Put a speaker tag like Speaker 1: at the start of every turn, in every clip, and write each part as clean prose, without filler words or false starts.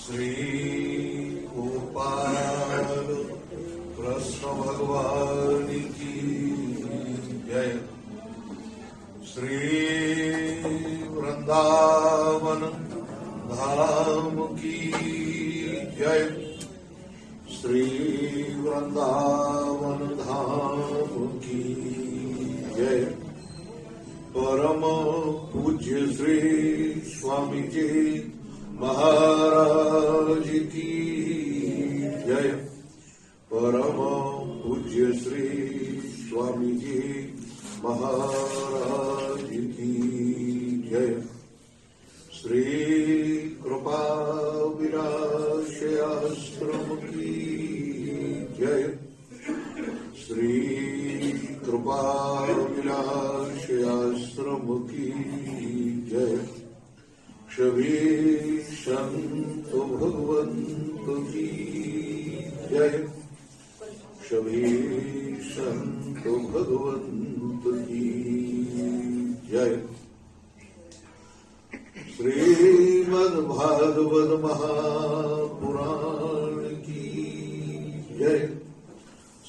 Speaker 1: श्री गोपाल कृष्ण भगवान की जय। श्री वृंदावन धाम की जय। श्री वृंदावन धाम की जय। परम पूज्य श्री स्वामी जी महाराज की जय। परम पूज्य श्री स्वामी जी महाराज की जय। श्री कृपा विलास आश्रम की जय। श्री कृपा विलास आश्रम की जय। सभी संत भगवंत की जय। सभी संत भगवंत की जय। श्रीमद्भागवत महापुराण की जय।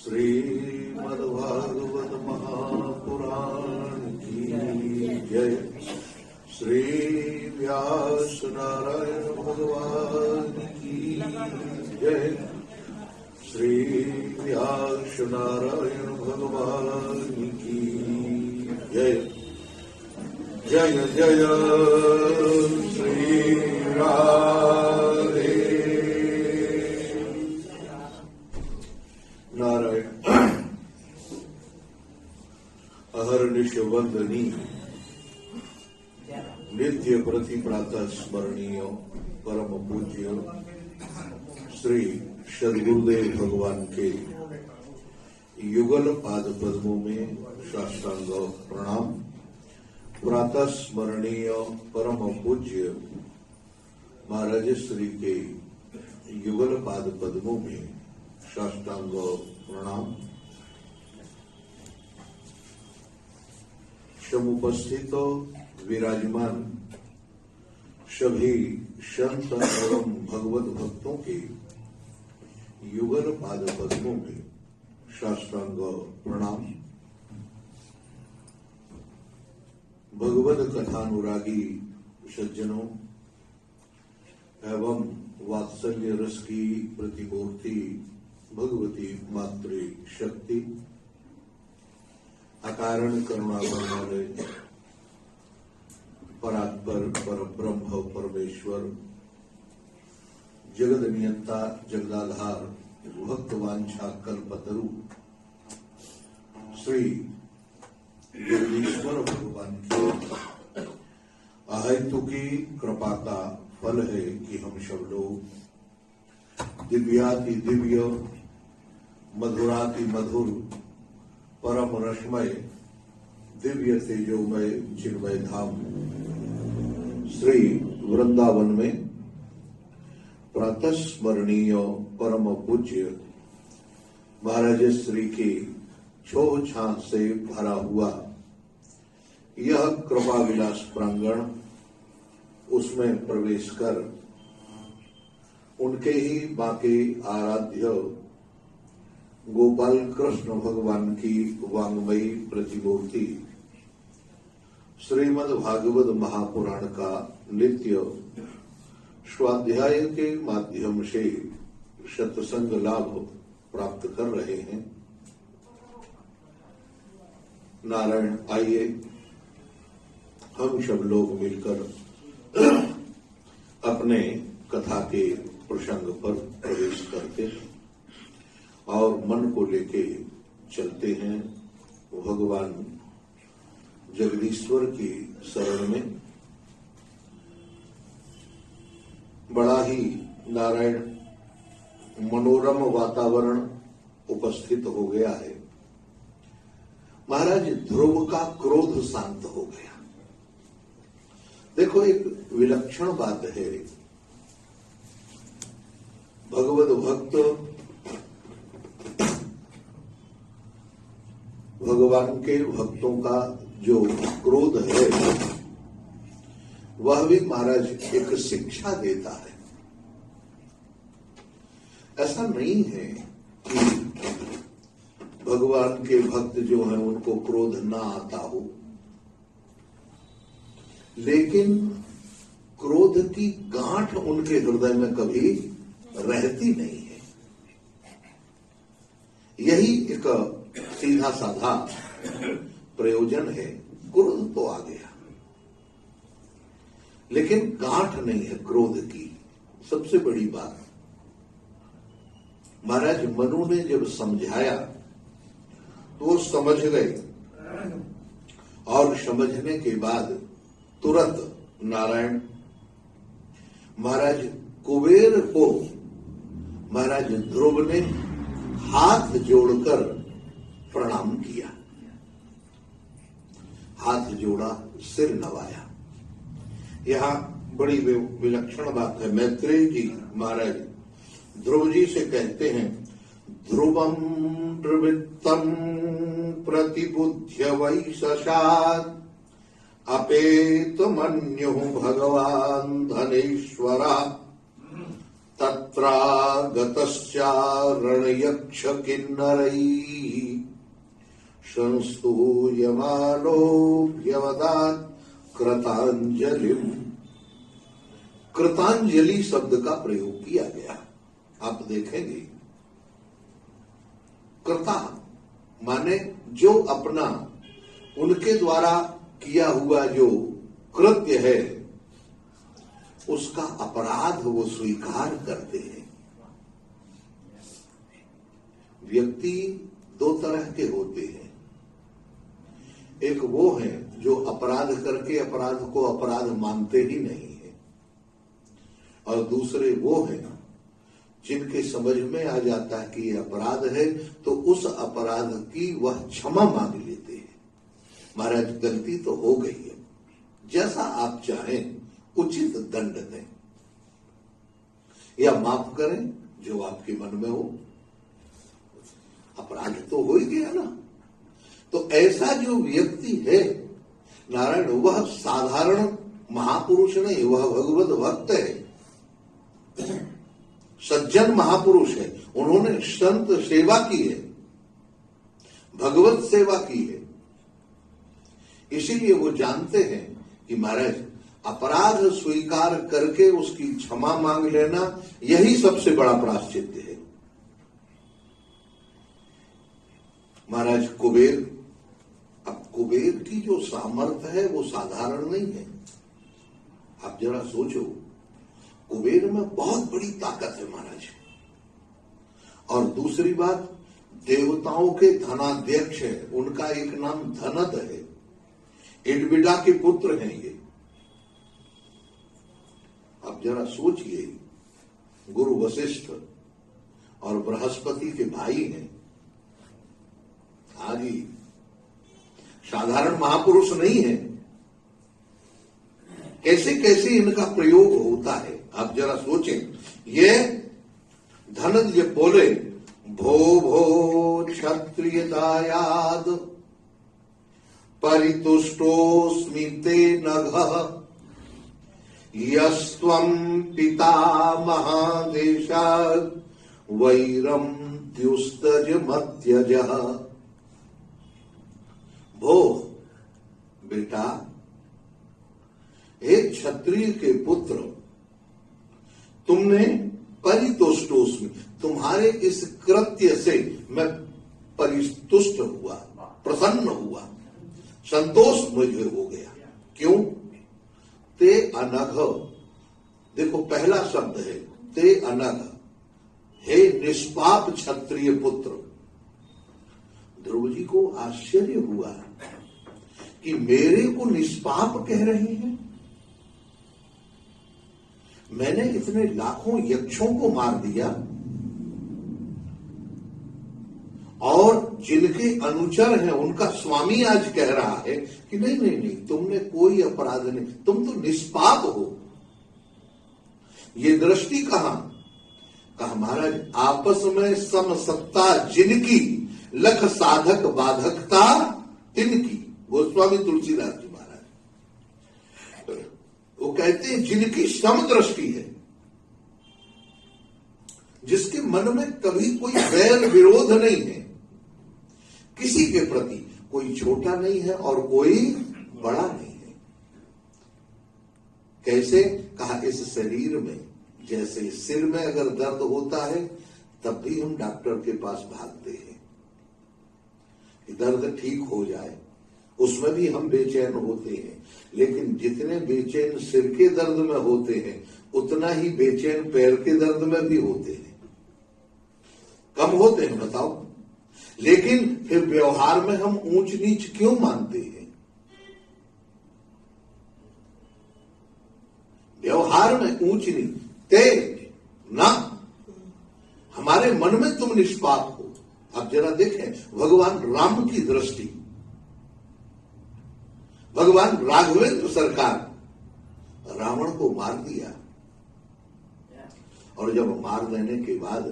Speaker 1: श्रीमद्भागवत महापुराण की जय। श्री व्यास नारायण भगवान की जय। श्री व्यास नारायण भगवान की जय। जय जय श्री राधे नारायण। अहर्निश वंदनी नित्य प्रति प्रातः स्मरणीय परम पूज्य श्री सद्गुरुदेव भगवान के युगल पाद पद्मों में साष्टांग प्रणाम। प्रातः स्मरणीय परम पूज्य महाराज श्री के युगल पाद पद्मों में साष्टांग प्रणाम। समुपस्थित विराजमान सभी संत एवं भगवत भक्तों के युगल पाद पद्मों में साष्टांग प्रणाम। भगवत कथानुरागी सज्जनों एवं वात्सल्य रस की प्रतिमूर्ति भगवती मातृ शक्ति अकारण करुणा वाले परात्पर पर ब्रह्म परमेश्वर जगद नियंता जगदाधार भक्तवांछा कल्पतरु श्री जगदीश्वर भगवान की अहेतु की कृपा का फल है कि हम सब लोग दिव्याति दिव्य मधुराति मधुर परम रसमय दिव्य तेजोमय चिन्मय धाम श्री वृंदावन में प्रातः स्मरणीय परम पूज्य महाराज श्री की छोह छाह से भरा हुआ यह कृपा विलास प्रांगण, उसमें प्रवेश कर उनके ही बाकी आराध्य गोपाल कृष्ण भगवान की वांगमयी प्रतिमूर्ति श्रीमद् भागवत महापुराण का नित्य स्वाध्याय के माध्यम से सत्संग लाभ प्राप्त कर रहे हैं। नारायण, आइए हम सब लोग मिलकर अपने कथा के प्रसंग पर प्रवेश करते हैं और मन को लेके चलते हैं भगवान जगदीश्वर की शरण में। बड़ा ही नारायण मनोरम वातावरण उपस्थित हो गया है। महाराज ध्रुव का क्रोध शांत हो गया। देखो, एक विलक्षण बात है, भगवत भक्त भगवान के भक्तों का जो क्रोध है वह भी महाराज एक शिक्षा देता है। ऐसा नहीं है कि भगवान के भक्त जो हैं उनको क्रोध ना आता हो, लेकिन क्रोध की गांठ उनके हृदय में कभी रहती नहीं है। यही एक सीधा साधा प्रयोजन है। क्रोध तो आ गया, लेकिन गांठ नहीं है क्रोध की। सबसे बड़ी बात, महाराज मनु ने जब समझाया तो वो समझ गए, और समझने के बाद तुरंत नारायण महाराज कुबेर को महाराज ध्रुव ने हाथ जोड़कर प्रणाम किया, हाथ जोड़ा, सिर नवाया। यहां बड़ी विलक्षण बात है। मैत्रेय जी महाराज ध्रुव जी से कहते हैं, ध्रुवम प्रवृत्तम प्रतिबुध्य वैशशात् अपेतमन्यु भगवान धनेश्वरा तत्रागतश्चारणयक्ष किन्नरैः संस्तूयमानो व्यवदात् कृतांजलिम। कृतांजलि शब्द का प्रयोग किया गया, आप देखेंगे। कृता माने जो अपना, उनके द्वारा किया हुआ जो कृत्य है उसका अपराध वो स्वीकार करते हैं। व्यक्ति दो तरह के होते हैं, एक वो है जो अपराध करके अपराध को अपराध मानते ही नहीं है, और दूसरे वो हैं जिनके समझ में आ जाता है कि ये अपराध है तो उस अपराध की वह क्षमा मांग लेते हैं। महाराज गलती तो हो गई है, जैसा आप चाहें उचित दंड दें या माफ करें जो आपके मन में हो। अपराध तो हो ही गया ना। तो ऐसा जो व्यक्ति है नारायण, वह साधारण महापुरुष नहीं, वह भगवत भक्त है, सज्जन महापुरुष है। उन्होंने संत सेवा की है, भगवत सेवा की है। इसीलिए वो जानते हैं कि महाराज अपराध स्वीकार करके उसकी क्षमा मांग लेना यही सबसे बड़ा प्रायश्चित्त है। महाराज कुबेर, अब कुबेर की जो सामर्थ्य है वो साधारण नहीं है। आप जरा सोचो, कुबेर में बहुत बड़ी ताकत है महाराज। और दूसरी बात, देवताओं के धनाध्यक्ष है, उनका एक नाम धनद है, इडबिडा के पुत्र हैं ये। अब जरा सोचिए, गुरु वशिष्ठ और बृहस्पति के भाई हैं। आगे साधारण महापुरुष नहीं है। कैसे कैसे इनका प्रयोग होता है, आप जरा सोचें। ये धनंजय बोले, भो भो क्षत्रिय दायाद परितुष्टोस्मि ते नघः यस्त्वं पिता महादेशात् वैरम द्युस्तज मत्यजः। भो बेटा, एक क्षत्रिय के पुत्र, तुमने परितुष्टोस्मि, तुम्हारे इस कृत्य से मैं परितुष्ट हुआ, प्रसन्न हुआ, संतोष मुझे हो गया। क्यों? ते अनघ, देखो पहला शब्द है ते अनघ, हे निष्पाप क्षत्रिय पुत्र। ध्रुव जी को आश्चर्य हुआ कि मेरे को निष्पाप कह रहे हैं। मैंने इतने लाखों यक्षों को मार दिया और जिनके अनुचर हैं उनका स्वामी आज कह रहा है कि नहीं नहीं नहीं, तुमने कोई अपराध नहीं, तुम तो निष्पाप हो। ये दृष्टि कहां? कहा महाराज, आपस में समसत्ता जिनकी, लख साधक बाधकता तिनकी। गोस्वामी तुलसीदास जी महाराज वो कहते हैं जिनकी समदृष्टि है, जिसके मन में कभी कोई बैर विरोध नहीं है किसी के प्रति। कोई छोटा नहीं है और कोई बड़ा नहीं है। कैसे? कहा, इस शरीर में जैसे सिर में अगर दर्द होता है तब भी हम डॉक्टर के पास भागते हैं कि दर्द ठीक हो जाए, उसमें भी हम बेचैन होते हैं। लेकिन जितने बेचैन सिर के दर्द में होते हैं उतना ही बेचैन पैर के दर्द में भी होते हैं। कम होते हैं बताओ? लेकिन फिर व्यवहार में हम ऊंच नीच क्यों मानते हैं? व्यवहार में ऊंच नीच ते ना, हमारे मन में तुम निष्पाप हो। अब जरा देखें भगवान राम की दृष्टि, भगवान राघवेंद्र सरकार रावण को मार दिया और जब मार देने के बाद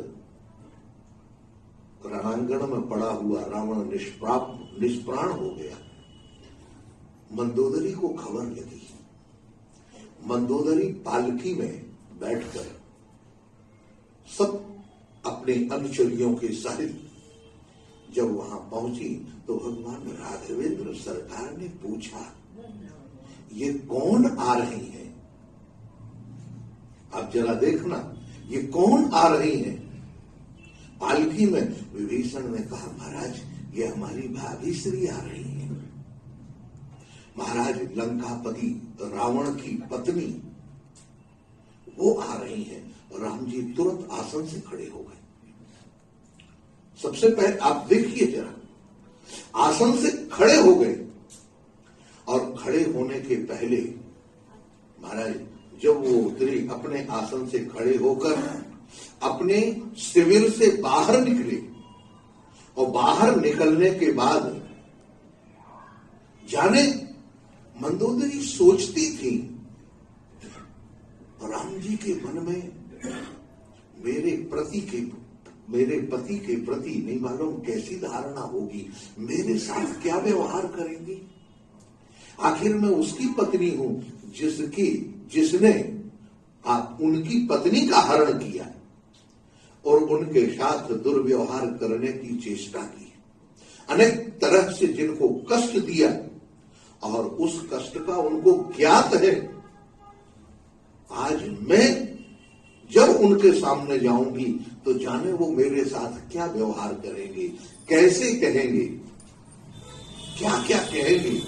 Speaker 1: रणांगण में पड़ा हुआ रावण निष्प्राण हो गया। मंदोदरी को खबर लगी। मंदोदरी पालकी में बैठकर सब अपने अनुचरियों के सहित जब वहां पहुंची तो भगवान राघवेंद्र सरकार ने पूछा, ये कौन आ रही हैं? आप जरा देखना, ये कौन आ रही हैं? पालकी में विभीषण ने कहा, महाराज ये हमारी भाभी श्री आ रही हैं। महाराज लंकापति रावण की पत्नी वो आ रही हैं। राम जी तुरंत आसन से खड़े हो गए। सबसे पहले आप देखिए जरा, आसन से खड़े हो गए और खड़े होने के पहले महाराज जब वो उतरी अपने आसन से खड़े होकर अपने शिविर से बाहर निकले और बाहर निकलने के बाद जाने मंदोदरी सोचती थी राम जी के मन में मेरे पति के प्रति नहीं मालूम कैसी धारणा होगी, मेरे साथ क्या व्यवहार करेंगी। आखिर मैं उसकी पत्नी हूं जिसने उनकी पत्नी का हरण किया और उनके साथ दुर्व्यवहार करने की चेष्टा की, अनेक तरह से जिनको कष्ट दिया और उस कष्ट का उनको ज्ञात है। आज मैं जब उनके सामने जाऊंगी तो जाने वो मेरे साथ क्या व्यवहार करेंगे, कैसे कहेंगे, क्या क्या कहेंगे।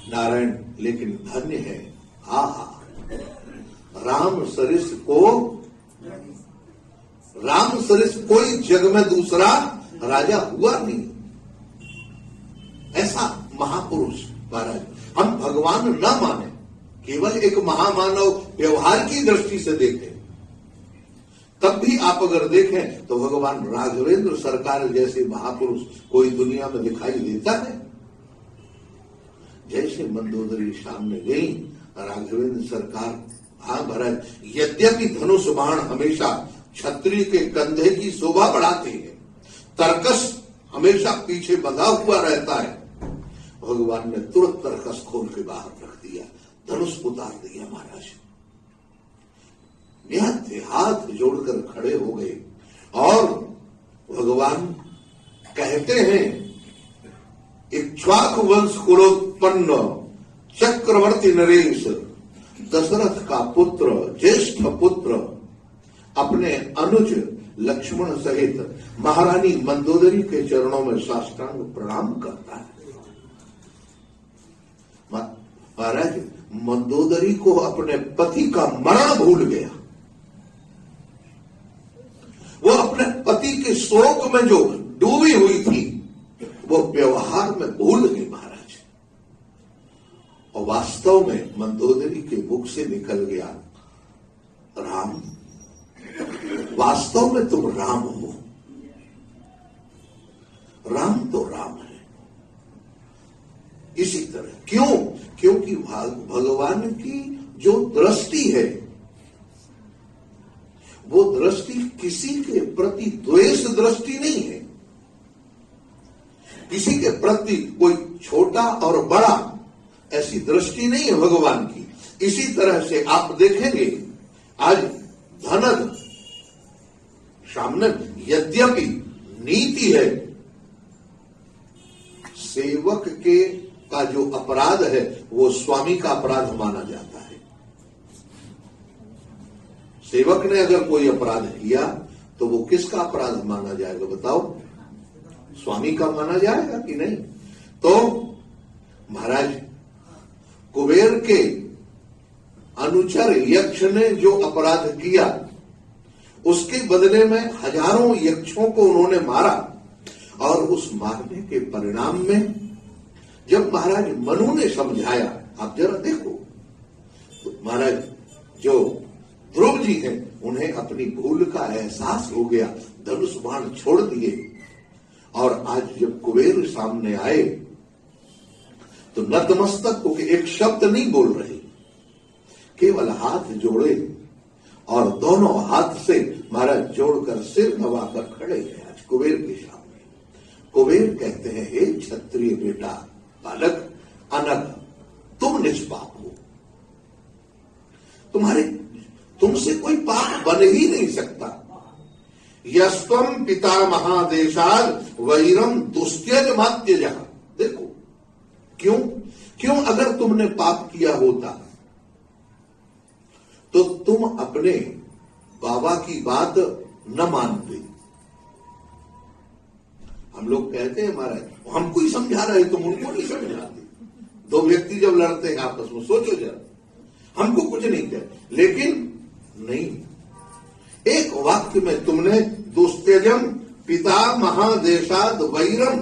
Speaker 1: नारायण लेकिन धन्य है, हा राम सरिस कोई जग में दूसरा राजा हुआ नहीं। ऐसा महापुरुष महाराज हम भगवान न माने, केवल एक महामानव व्यवहार की दृष्टि से देखें, तब भी आप अगर देखें तो भगवान राघवेंद्र सरकार जैसे महापुरुष कोई दुनिया में दिखाई देता है। जैसे मंदोदरी सामने गई, राघवेंद्र सरकार हाँ महाराज, यद्यपि धनुष बाण हमेशा क्षत्रिय के कंधे की शोभा बढ़ाते हैं, तरकस हमेशा पीछे बंधा हुआ रहता है। भगवान ने तुरंत तरकस खोल के बाहर रख दिया, धनुष उतार दिया। महाराज निहत्थे हाथ जोड़कर खड़े हो गए और भगवान कहते हैं, इक्ष्वाकु वंश कुलोत्पन्न चक्रवर्ती नरेश दशरथ का पुत्र, ज्येष्ठ पुत्र, अपने अनुज लक्ष्मण सहित महारानी मंदोदरी के चरणों में साष्टांग प्रणाम करता है। महाराज मंदोदरी को अपने पति का मरण भूल गया। वो अपने पति के शोक में जो डूबी हुई थी वो व्यवहार में भूल गई महाराज। और वास्तव में मंदोदरी के मुख से निकल गया, राम, वास्तव में तुम राम हो। राम तो राम है। इसी तरह क्यों? क्योंकि भगवान की जो दृष्टि है वो दृष्टि किसी के प्रति द्वेष दृष्टि नहीं है। किसी के प्रति कोई छोटा और बड़ा ऐसी दृष्टि नहीं है भगवान की। इसी तरह से आप देखेंगे आज धनद सामने यद्यपि नीति है, सेवक के का जो अपराध है वो स्वामी का अपराध माना जाता है। सेवक ने अगर कोई अपराध किया तो वो किसका अपराध माना जाएगा बताओ? स्वामी का माना जाएगा कि नहीं? तो महाराज कुबेर के अनुचर यक्ष ने जो अपराध किया उसके बदले में हजारों यक्षों को उन्होंने मारा, और उस मारने के परिणाम में जब महाराज मनु ने समझाया, आप जरा देखो, तो महाराज जो ध्रुव जी हैं उन्हें अपनी भूल का एहसास हो गया, धनुष बाण छोड़ दिए, और आज जब कुबेर सामने आए तो नतमस्तक होकर एक शब्द नहीं बोल रहे, केवल हाथ जोड़े और दोनों हाथ से महाराज जोड़कर सिर नवाकर खड़े हैं आज कुबेर के सामने। कुबेर कहते हैं, हे क्षत्रिय बेटा बालक अनग, तुम निष्पाप हो, तुमसे कोई पाप बन ही नहीं सकता। यस्त्वम पिता महादेशाद वैरम दुस्त्यज मात्यज। देखो क्यों अगर तुमने पाप किया होता तो तुम अपने बाबा की बात न मानते। हम लोग कहते हैं महाराज हमको ही समझा रहे, तुम उनको नहीं समझाते। दो व्यक्ति जब लड़ते हैं आपस में, सोचो जरा, हमको कुछ नहीं कहते, लेकिन नहीं, एक वाक्य में तुमने दुस्त्यजम पिता महादेशाद वैरम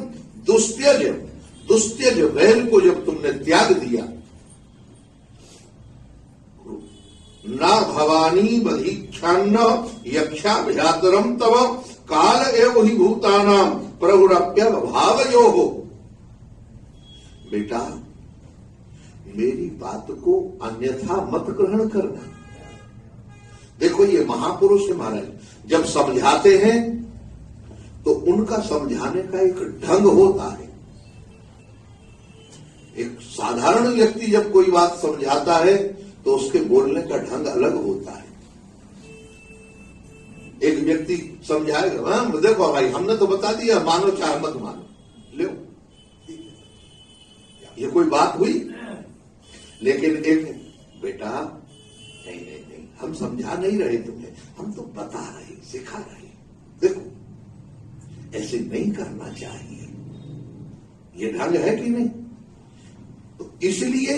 Speaker 1: दुस्त्यज वैर को जब तुमने त्याग दिया, ना भवानी बधीक्षान्न यक्षा भयातरम तव काल एव ही भूतानाम प्रभुरप्य भावयो हो। बेटा मेरी बात को अन्यथा मत ग्रहण करना। देखो ये महापुरुष है महाराज, जब समझाते हैं तो उनका समझाने का एक ढंग होता है। एक साधारण व्यक्ति जब कोई बात समझाता है तो उसके बोलने का ढंग अलग होता है। एक व्यक्ति समझाएगा, हाँ देखो भाई हमने तो बता दिया, मानो चाहे मत मानो, लो ये कोई बात हुई। लेकिन एक बेटा नहीं, हम समझा नहीं रहे तुम्हें, हम तो बता रहे, सिखा रहे, देखो ऐसे नहीं करना चाहिए, ये ढंग है कि नहीं? तो इसलिए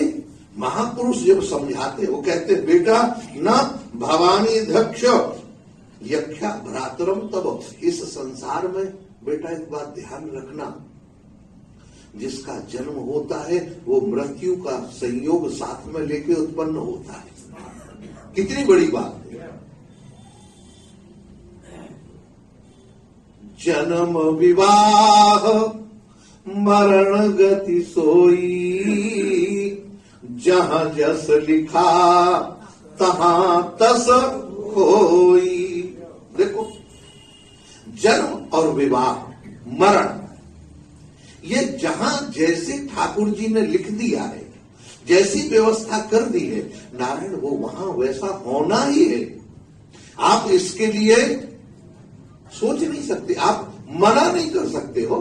Speaker 1: महापुरुष जब समझाते वो कहते बेटा न भवानी दक्ष यक्षा भ्रातरम तब। इस संसार में बेटा एक बात ध्यान रखना, जिसका जन्म होता है वो मृत्यु का संयोग साथ में लेके उत्पन्न होता है। कितनी बड़ी बात है। जन्म विवाह मरण गति सोई, जहां जस लिखा तहां तस होई। देखो जन्म और विवाह मरण ये जहां जैसे ठाकुर जी ने लिख दिया है, जैसी व्यवस्था कर दी है नारायण, वो वहां वैसा होना ही है। आप इसके लिए सोच नहीं सकते, आप मना नहीं कर सकते हो।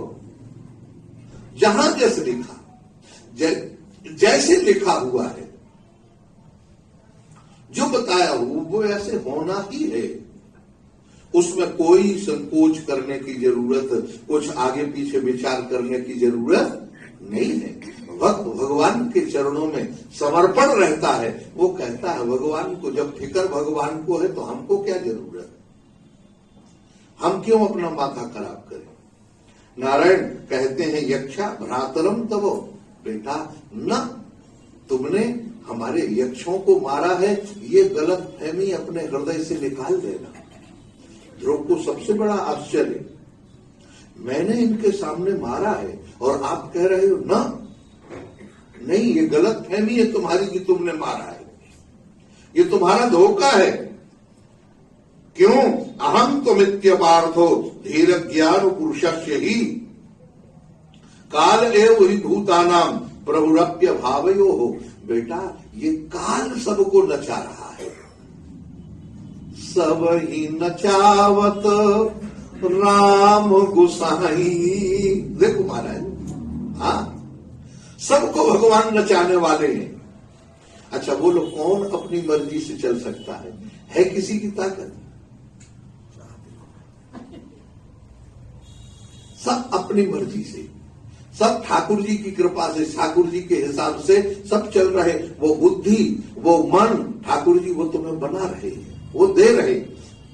Speaker 1: जहां जैसे लिखा, जैसे लिखा हुआ है, जो बताया हुआ वो ऐसे होना ही है। उसमें कोई संकोच करने की जरूरत, कुछ आगे पीछे विचार करने की जरूरत नहीं है। भक्त भगवान के चरणों में समर्पण रहता है, वो कहता है भगवान को, जब फिक्र भगवान को है तो हमको क्या जरूरत, हम क्यों अपना माथा खराब करें। नारायण कहते हैं यक्षा भ्रातरम तब, बेटा न तुमने हमारे यक्षों को मारा है, ये गलत फहमी अपने हृदय से निकाल देना। ध्रुव को सबसे बड़ा आश्चर्य, मैंने इनके सामने मारा है और आप कह रहे हो ना, नहीं ये गलत फहमी है तुम्हारी कि तुमने मारा है, ये तुम्हारा धोखा है। क्यों? अहम तुमित्य पार्थो धीर ज्ञान पुरुषस्य ही काल एव ही भूतानाम प्रभुरप्य भावयो हो। बेटा ये काल सबको नचा रहा है, सब ही नचावत राम गुसाई। देखो महाराज, हाँ, सबको भगवान नचाने वाले हैं। अच्छा बोलो, कौन अपनी मर्जी से चल सकता है किसी की ताकत? सब अपनी मर्जी से, सब ठाकुर जी की कृपा से, ठाकुर जी के हिसाब से सब चल रहे। वो बुद्धि, वो मन, ठाकुर जी वो तुम्हें बना रहे हैं, वो दे रहे।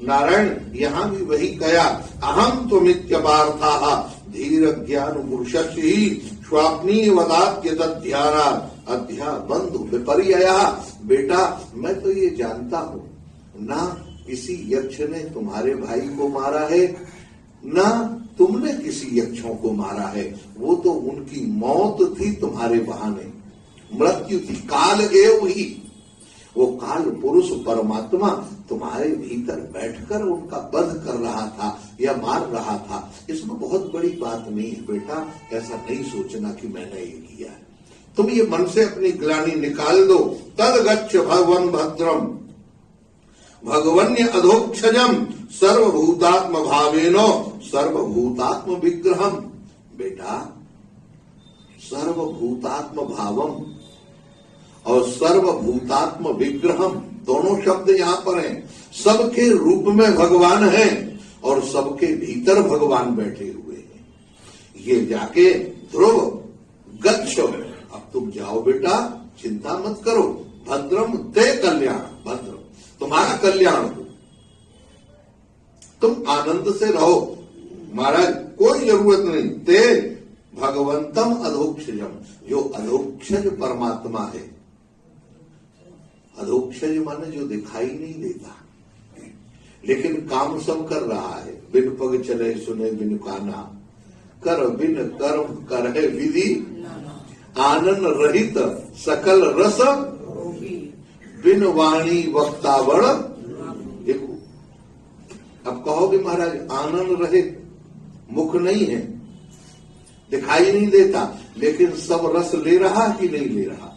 Speaker 1: नारायण यहां भी वही कया, अहम त्वमित्यपार्था धीर ज्ञान पुरुषस्य ही स्वाप्नीय वदात्य तद्ध्याना अध्या बंधु विपर्यया। बेटा मैं तो ये जानता हूं, ना किसी यक्ष ने तुम्हारे भाई को मारा है, ना तुमने किसी यक्षों को मारा है। वो तो उनकी मौत थी तुम्हारे बहाने, मृत्यु थी, काल एव ही। वो काल पुरुष परमात्मा तुम्हारे भीतर बैठकर उनका वध कर रहा था या मार रहा था। इसमें बहुत बड़ी बात नहीं है बेटा, ऐसा नहीं सोचना कि मैंने ये किया है। तुम ये मन से अपनी ग्लानि निकाल दो। तद गच्छ भगवन भद्रम भगवन्य अधोक्षजम सर्वभूतात्म भावेनो सर्वभूतात्म विग्रहम। बेटा सर्वभूतात्म भावम और सर्वभूतात्म विग्रहम दोनों शब्द यहां पर हैं। सबके रूप में भगवान है और सबके भीतर भगवान बैठे हुए हैं। ये जाके ध्रुव गच्छ, अब तुम जाओ बेटा, चिंता मत करो। भद्रम ते कल्याण, भद्र तुम्हारा कल्याण हो, तुम आनंद से रहो। महाराज कोई जरूरत नहीं। ते भगवंतम अधोक्षजम, जो अधोक्षज परमात्मा है। अधोक्षज माने जो दिखाई नहीं देता लेकिन काम सब कर रहा है। बिन पग चले सुने बिन काना, कर बिन कर्म करे विधि, आनंद रहित सकल रस बिन वाणी वक्तावण। देखो अब कहोगे महाराज आनंद रहित, मुख नहीं है, दिखाई नहीं देता, लेकिन सब रस ले रहा कि नहीं ले रहा?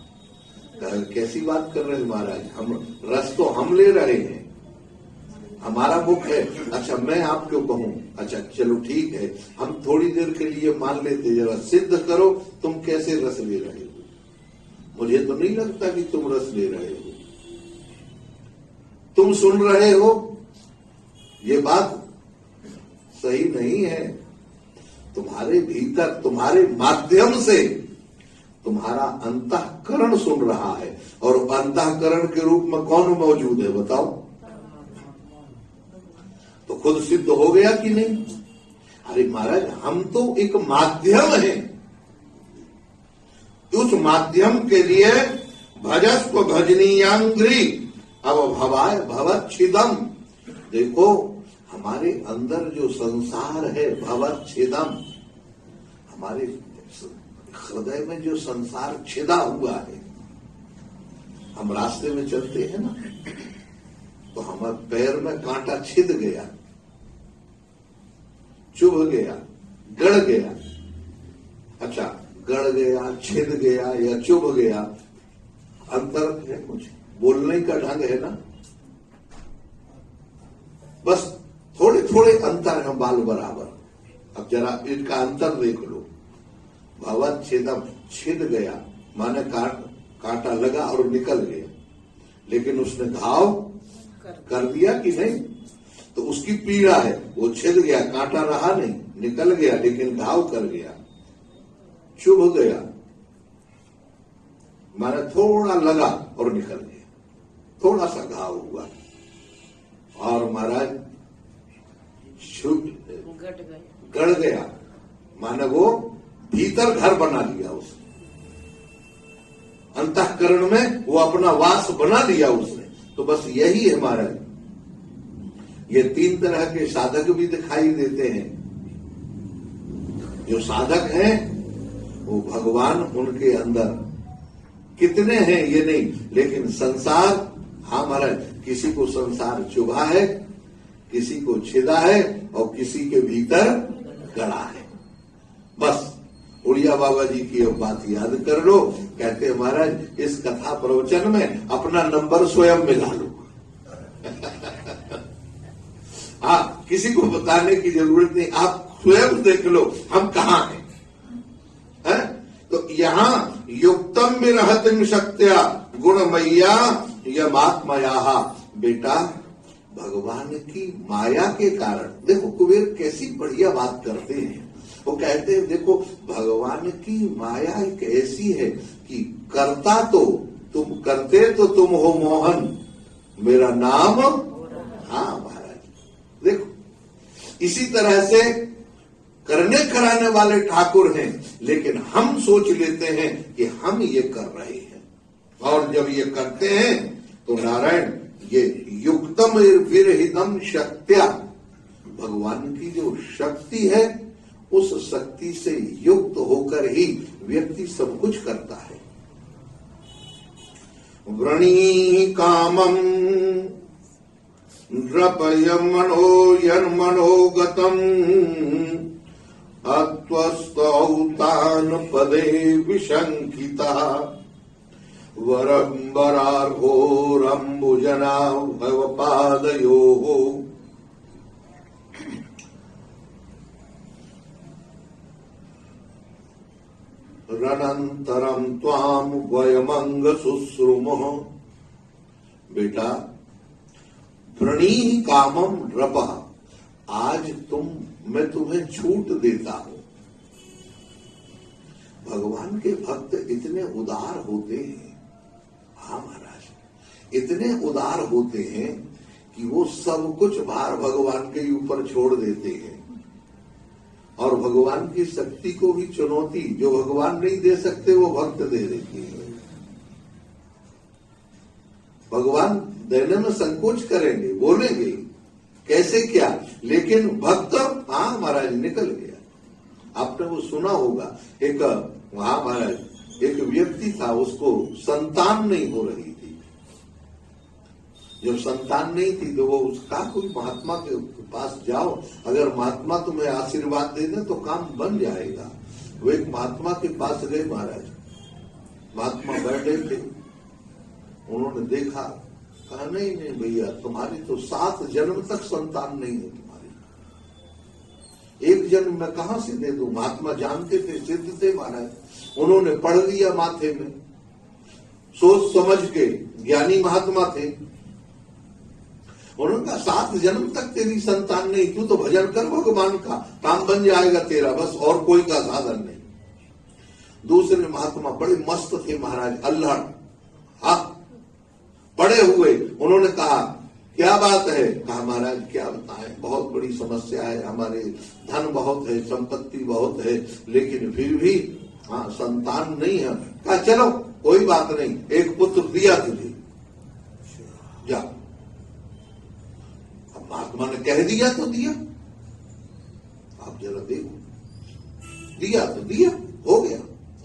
Speaker 1: कैसी बात कर रहे हैं महाराज, हम रस तो हम ले रहे हैं, हमारा मुख है। अच्छा मैं आप क्यों कहूं? अच्छा चलो ठीक है, हम थोड़ी देर के लिए मान लेते, जरा सिद्ध करो तुम कैसे रस ले रहे हो। मुझे तो नहीं लगता कि तुम रस ले रहे हो। तुम सुन रहे हो, ये बात सही नहीं है। तुम्हारे भीतर, तुम्हारे माध्यम से तुम्हारा अंतःकरण सुन रहा है। और अंतःकरण के रूप में कौन मौजूद है बताओ? तो खुद सिद्ध हो गया कि नहीं? अरे महाराज हम तो एक माध्यम है। उस माध्यम के लिए भजस्व भजनीयांग्री अब भवाय भवच्छिदम। देखो हमारे अंदर जो संसार है भवच्छिदम, हमारे हृदय में जो संसार छिदा हुआ है। हम रास्ते में चलते हैं ना, तो हमारे पैर में कांटा छिद गया, चुभ गया, गड़ गया। अच्छा गड़ गया, छिद गया या चुभ गया, अंतर है कुछ? बोलने का ढंग है ना, बस थोड़े थोड़े अंतर है, बाल बराबर। अब जरा इनका अंतर देख लो। भवत छेदम, छिद गया माने कांटा लगा और निकल गया, लेकिन उसने घाव कर दिया कि नहीं? तो उसकी पीड़ा है, वो छिद गया, कांटा रहा नहीं, निकल गया, लेकिन घाव कर गया। चुभ गया माने थोड़ा लगा और निकल गया, थोड़ा सा घाव हुआ। और महाराज गड़ गया माने वो भीतर घर बना लिया उसने, अंतःकरण में वो अपना वास बना लिया उसने। तो बस यही है महाराज। ये तीन तरह के साधक भी दिखाई देते हैं। जो साधक हैं वो भगवान उनके अंदर कितने हैं ये नहीं, लेकिन संसार, हाँ महाराज, किसी को संसार चुभा है, किसी को छिदा है और किसी के भीतर गड़ा है। बस उड़िया बाबा जी की बात याद कर लो। कहते हैं महाराज इस कथा प्रवचन में अपना नंबर स्वयं मिला लो। किसी को बताने की जरूरत नहीं, आप स्वयं देख लो हम कहाँ हैं, है? तो यहाँ युक्तम विरहतिम शक्त्या गुणमय्या यमात्मया। बेटा भगवान की माया के कारण, देखो कुबेर कैसी बढ़िया बात करते हैं। वो कहते हैं देखो भगवान की माया एक ऐसी है कि करता तो तुम, करते तो तुम हो मोहन, मेरा नाम, हाँ महाराज देखो इसी तरह से करने कराने वाले ठाकुर हैं, लेकिन हम सोच लेते हैं कि हम ये कर रहे हैं, और जब ये करते हैं तो नारायण ये युक्तम विरहितम शक्त्या, भगवान की जो शक्ति है उस शक्ति से युक्त होकर ही व्यक्ति सब कुछ करता है। व्रणी कामम नृपयमनो यन्मनोगतम अत्वस्तौतान पदे विशंकिता वरंबरार्घोरंबुजना भवपादयोः रनंतरम त्वाम वयमंग शुश्रुमः। बेटा व्रणी कामम नृप, आज मैं तुम्हें छूट देता हूं। भगवान के भक्त इतने उदार होते हैं, हाँ महाराज इतने उदार होते हैं कि वो सब कुछ भार भगवान के ऊपर छोड़ देते हैं, और भगवान की शक्ति को भी चुनौती जो भगवान नहीं दे सकते वो भक्त दे देते हैं। भगवान देने में संकोच करेंगे, बोलेंगे कैसे क्या, लेकिन भक्त हाँ महाराज निकल गया। आपने वो सुना होगा, एक वहां महाराज एक व्यक्ति था, उसको संतान नहीं हो रही थी। जब संतान नहीं थी तो वो उसका कोई महात्मा के पास जाओ, अगर महात्मा तुम्हें आशीर्वाद दे दे तो काम बन जाएगा। वो एक महात्मा के पास गए महाराज, महात्मा बैठे थे, उन्होंने देखा, कहा नहीं नहीं भैया तुम्हारी तो 7 जन्म तक संतान नहीं है, तुम्हारी एक जन्म मैं कहां से दे दूं। महात्मा जानते थे, सिद्ध थे महाराज, उन्होंने पढ़ लिया माथे में, सोच समझ के ज्ञानी महात्मा थे। उन्होंने कहा 7 जन्म तक तेरी संतान नहीं, तू तो भजन कर भगवान का, काम बन जाएगा तेरा, बस और कोई का साधन नहीं। दूसरे महात्मा बड़े मस्त थे महाराज, अल्लाह हाँ पड़े हुए, उन्होंने कहा क्या बात है। कहा महाराज क्या बताएं, बहुत बड़ी समस्या है, हमारे धन बहुत है, संपत्ति बहुत है, लेकिन फिर भी हाँ संतान नहीं है। कहा चलो कोई बात नहीं, एक पुत्र दिया तुझे, जा। अब महात्मा ने कह दिया तो दिया, आप जरा देखो, दिया तो दिया, हो गया।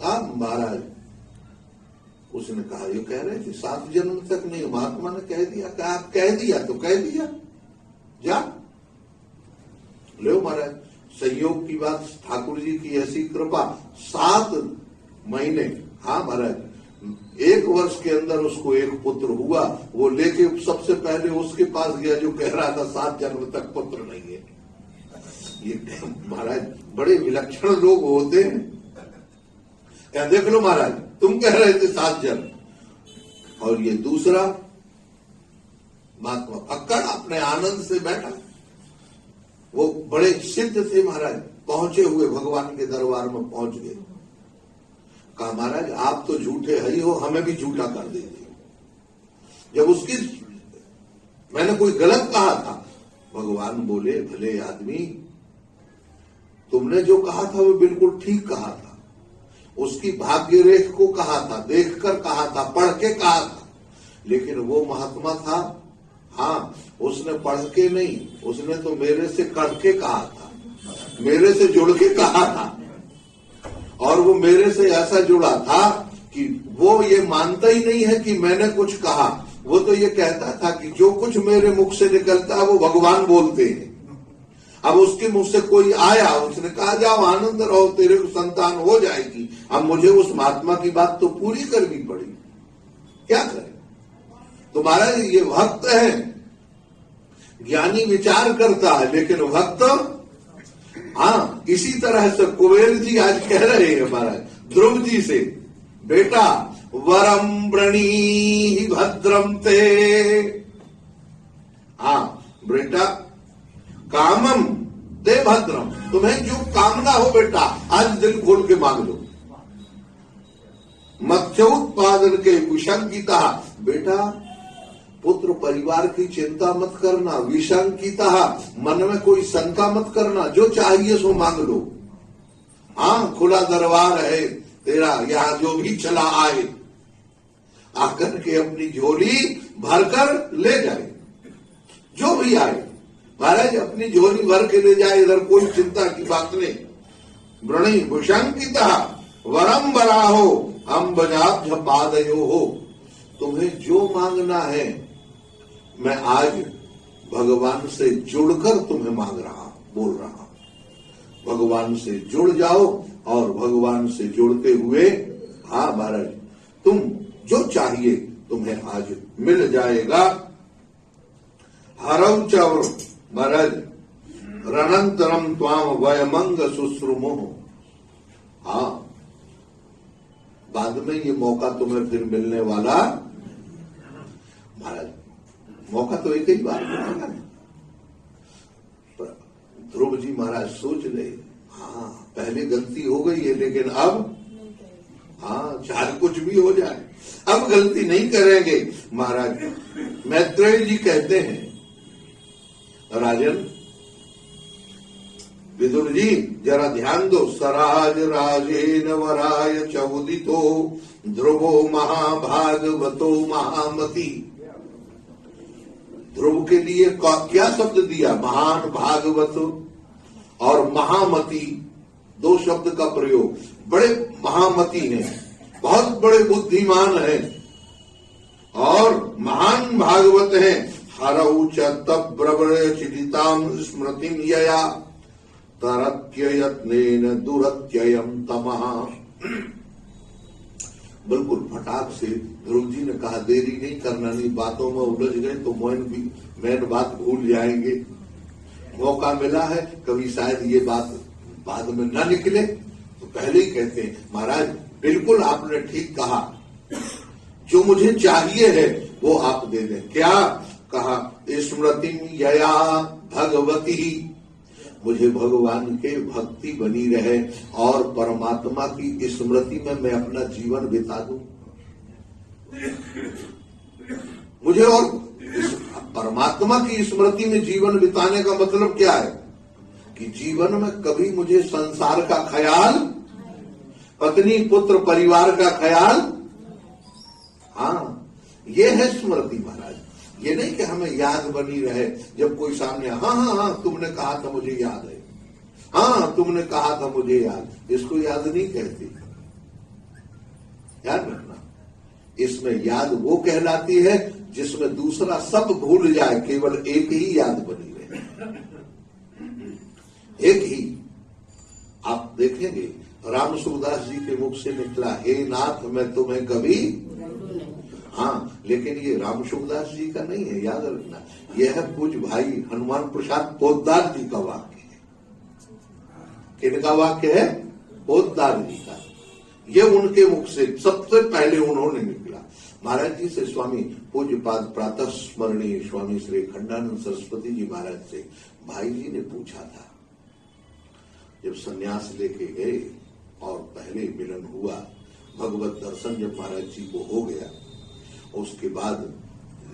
Speaker 1: आप महाराज उसने कहा ये कह रहे थे 7 जन्म तक नहीं, महात्मा ने कह दिया। कहा आप कह दिया तो कह दिया, जा लो महाराज। संयोग की बात, ठाकुर जी की ऐसी कृपा, 7 महीने, हाँ महाराज 1 वर्ष के अंदर उसको एक पुत्र हुआ। वो लेके सबसे पहले उसके पास गया जो कह रहा था 7 जन्म तक पुत्र नहीं है। ये महाराज बड़े विलक्षण लोग होते हैं। क्या देख लो महाराज, तुम कह रहे थे 7 जन्म, और ये दूसरा महात्मा पक्कड़ अपने आनंद से बैठा। वो बड़े सिद्ध थे महाराज, पहुंचे हुए भगवान के दरबार में पहुंच गए। कहा महाराज आप तो झूठे ही हो, हमें भी झूठा कर दीजिए। जब उसकी मैंने कोई गलत कहा था, भगवान बोले भले आदमी, तुमने जो कहा था वो बिल्कुल ठीक कहा था। उसकी भाग्य रेख को कहा था, देखकर कहा था, पढ़ के कहा था, लेकिन वो महात्मा था हाँ उसने पढ़ के नहीं, उसने तो मेरे से कढ़ के कहा था, मेरे से जुड़ के कहा था। और वो मेरे से ऐसा जुड़ा था कि वो ये मानता ही नहीं है कि मैंने कुछ कहा, वो तो ये कहता था कि जो कुछ मेरे मुख से निकलता है वो भगवान बोलते हैं। अब उसके मुख से कोई आया, उसने कहा जाओ आनंद रहो, तेरे को संतान हो जाएगी। अब मुझे उस महात्मा की बात तो पूरी करनी पड़ी, क्या करें। तो महाराज ये भक्त है, ज्ञानी विचार करता है, लेकिन भक्त, हाँ, इसी तरह से कुबेर जी आज कह रहे हैं महाराज ध्रुव जी से, बेटा वरम वृणी भद्रम ते, हाँ बेटा, कामम ते भद्रम, तुम्हें जो कामना हो बेटा आज दिल खोल के मांग लो। मत्स्य उत्पादन के विशंकिता, बेटा पुत्र परिवार की चिंता मत करना, विशंकिता मन में कोई शंका मत करना, जो चाहिए सो मांग लो। हाँ, खुला दरबार है तेरा, यहाँ जो भी चला आए आकर के अपनी झोली भरकर ले जाए, जो भी आए महाराज अपनी झोली भर के ले जाए, इधर कोई चिंता की बात नहीं। वृणी विशंकिता वरम बराहो हम बजाब पादयो हो, तुम्हें जो मांगना है मैं आज भगवान से जुड़कर तुम्हें मांग रहा, बोल रहा। भगवान से जुड़ जाओ और भगवान से जुड़ते हुए, हाँ महाराज तुम जो चाहिए तुम्हें आज मिल जाएगा। हरव चवर महाराज रणंतरम त्वाम वयमंग सुश्रुमो, हाँ बाद में ये मौका तुम्हें फिर मिलने वाला, महाराज मौका तो एक ही बार मिलेगा। ध्रुव जी महाराज सोच रहे, हाँ पहले गलती हो गई है, लेकिन अब हाँ चाहे कुछ भी हो जाए अब गलती नहीं करेंगे। महाराज मैत्रेय जी कहते हैं, राजन विदुर जी जरा ध्यान दो, सराज राजेन वराय चौदितो ध्रुवो महाभागवतो महामती। ध्रुव के लिए क्या शब्द दिया, महान भागवत और महामती, दो शब्द का प्रयोग। बड़े महामती हैं, बहुत बड़े बुद्धिमान हैं और महान भागवत हैं। हरऊ च तब ब्रवण चिदिताम स्मृतिम यया तरत्ययत्नेन दुरत्ययम तमः। बिल्कुल फटाक से ध्रुव जी ने कहा, देरी नहीं करना, नहीं बातों में उलझ गए तो मैन बात भूल जाएंगे। मौका मिला है, कभी शायद ये बात बाद में न निकले, तो पहले ही कहते हैं महाराज बिल्कुल आपने ठीक कहा, जो मुझे चाहिए है वो आप दे दें। क्या कहा, स्मृति यया भगवती, मुझे भगवान के भक्ति बनी रहे और परमात्मा की स्मृति में मैं अपना जीवन बिता दूं। मुझे और परमात्मा की स्मृति में जीवन बिताने का मतलब क्या है कि जीवन में कभी मुझे संसार का ख्याल, पत्नी पुत्र परिवार का ख्याल, हाँ ये है स्मृति महाराज। ये नहीं कि हमें याद बनी रहे जब कोई सामने, हाँ हाँ हाँ तुमने कहा था मुझे याद है, हाँ तुमने कहा था मुझे याद, इसको याद नहीं कहती। याद रखना, इसमें याद वो कहलाती है जिसमें दूसरा सब भूल जाए, केवल एक ही याद बनी रहे, एक ही। आप देखेंगे राम सुखदास जी के मुख से निकला, हे नाथ मैं तुम्हें कभी, हाँ लेकिन ये राम सुखदास जी का नहीं है, याद रखना, यह है पूज्य भाई हनुमान प्रसाद पोद्दार जी का वाक्य है। किनका वाक्य है? पोद्दार जी का। ये उनके मुख से सबसे पहले उन्होंने निकला। महाराज जी से स्वामी पूज्य पाद प्रातः स्मरणीय स्वामी श्री खंडानंद सरस्वती जी महाराज से भाई जी ने पूछा था, जब सन्यास लेके गए और पहले मिलन हुआ, भगवत दर्शन जब महाराज जी को हो गया, उसके बाद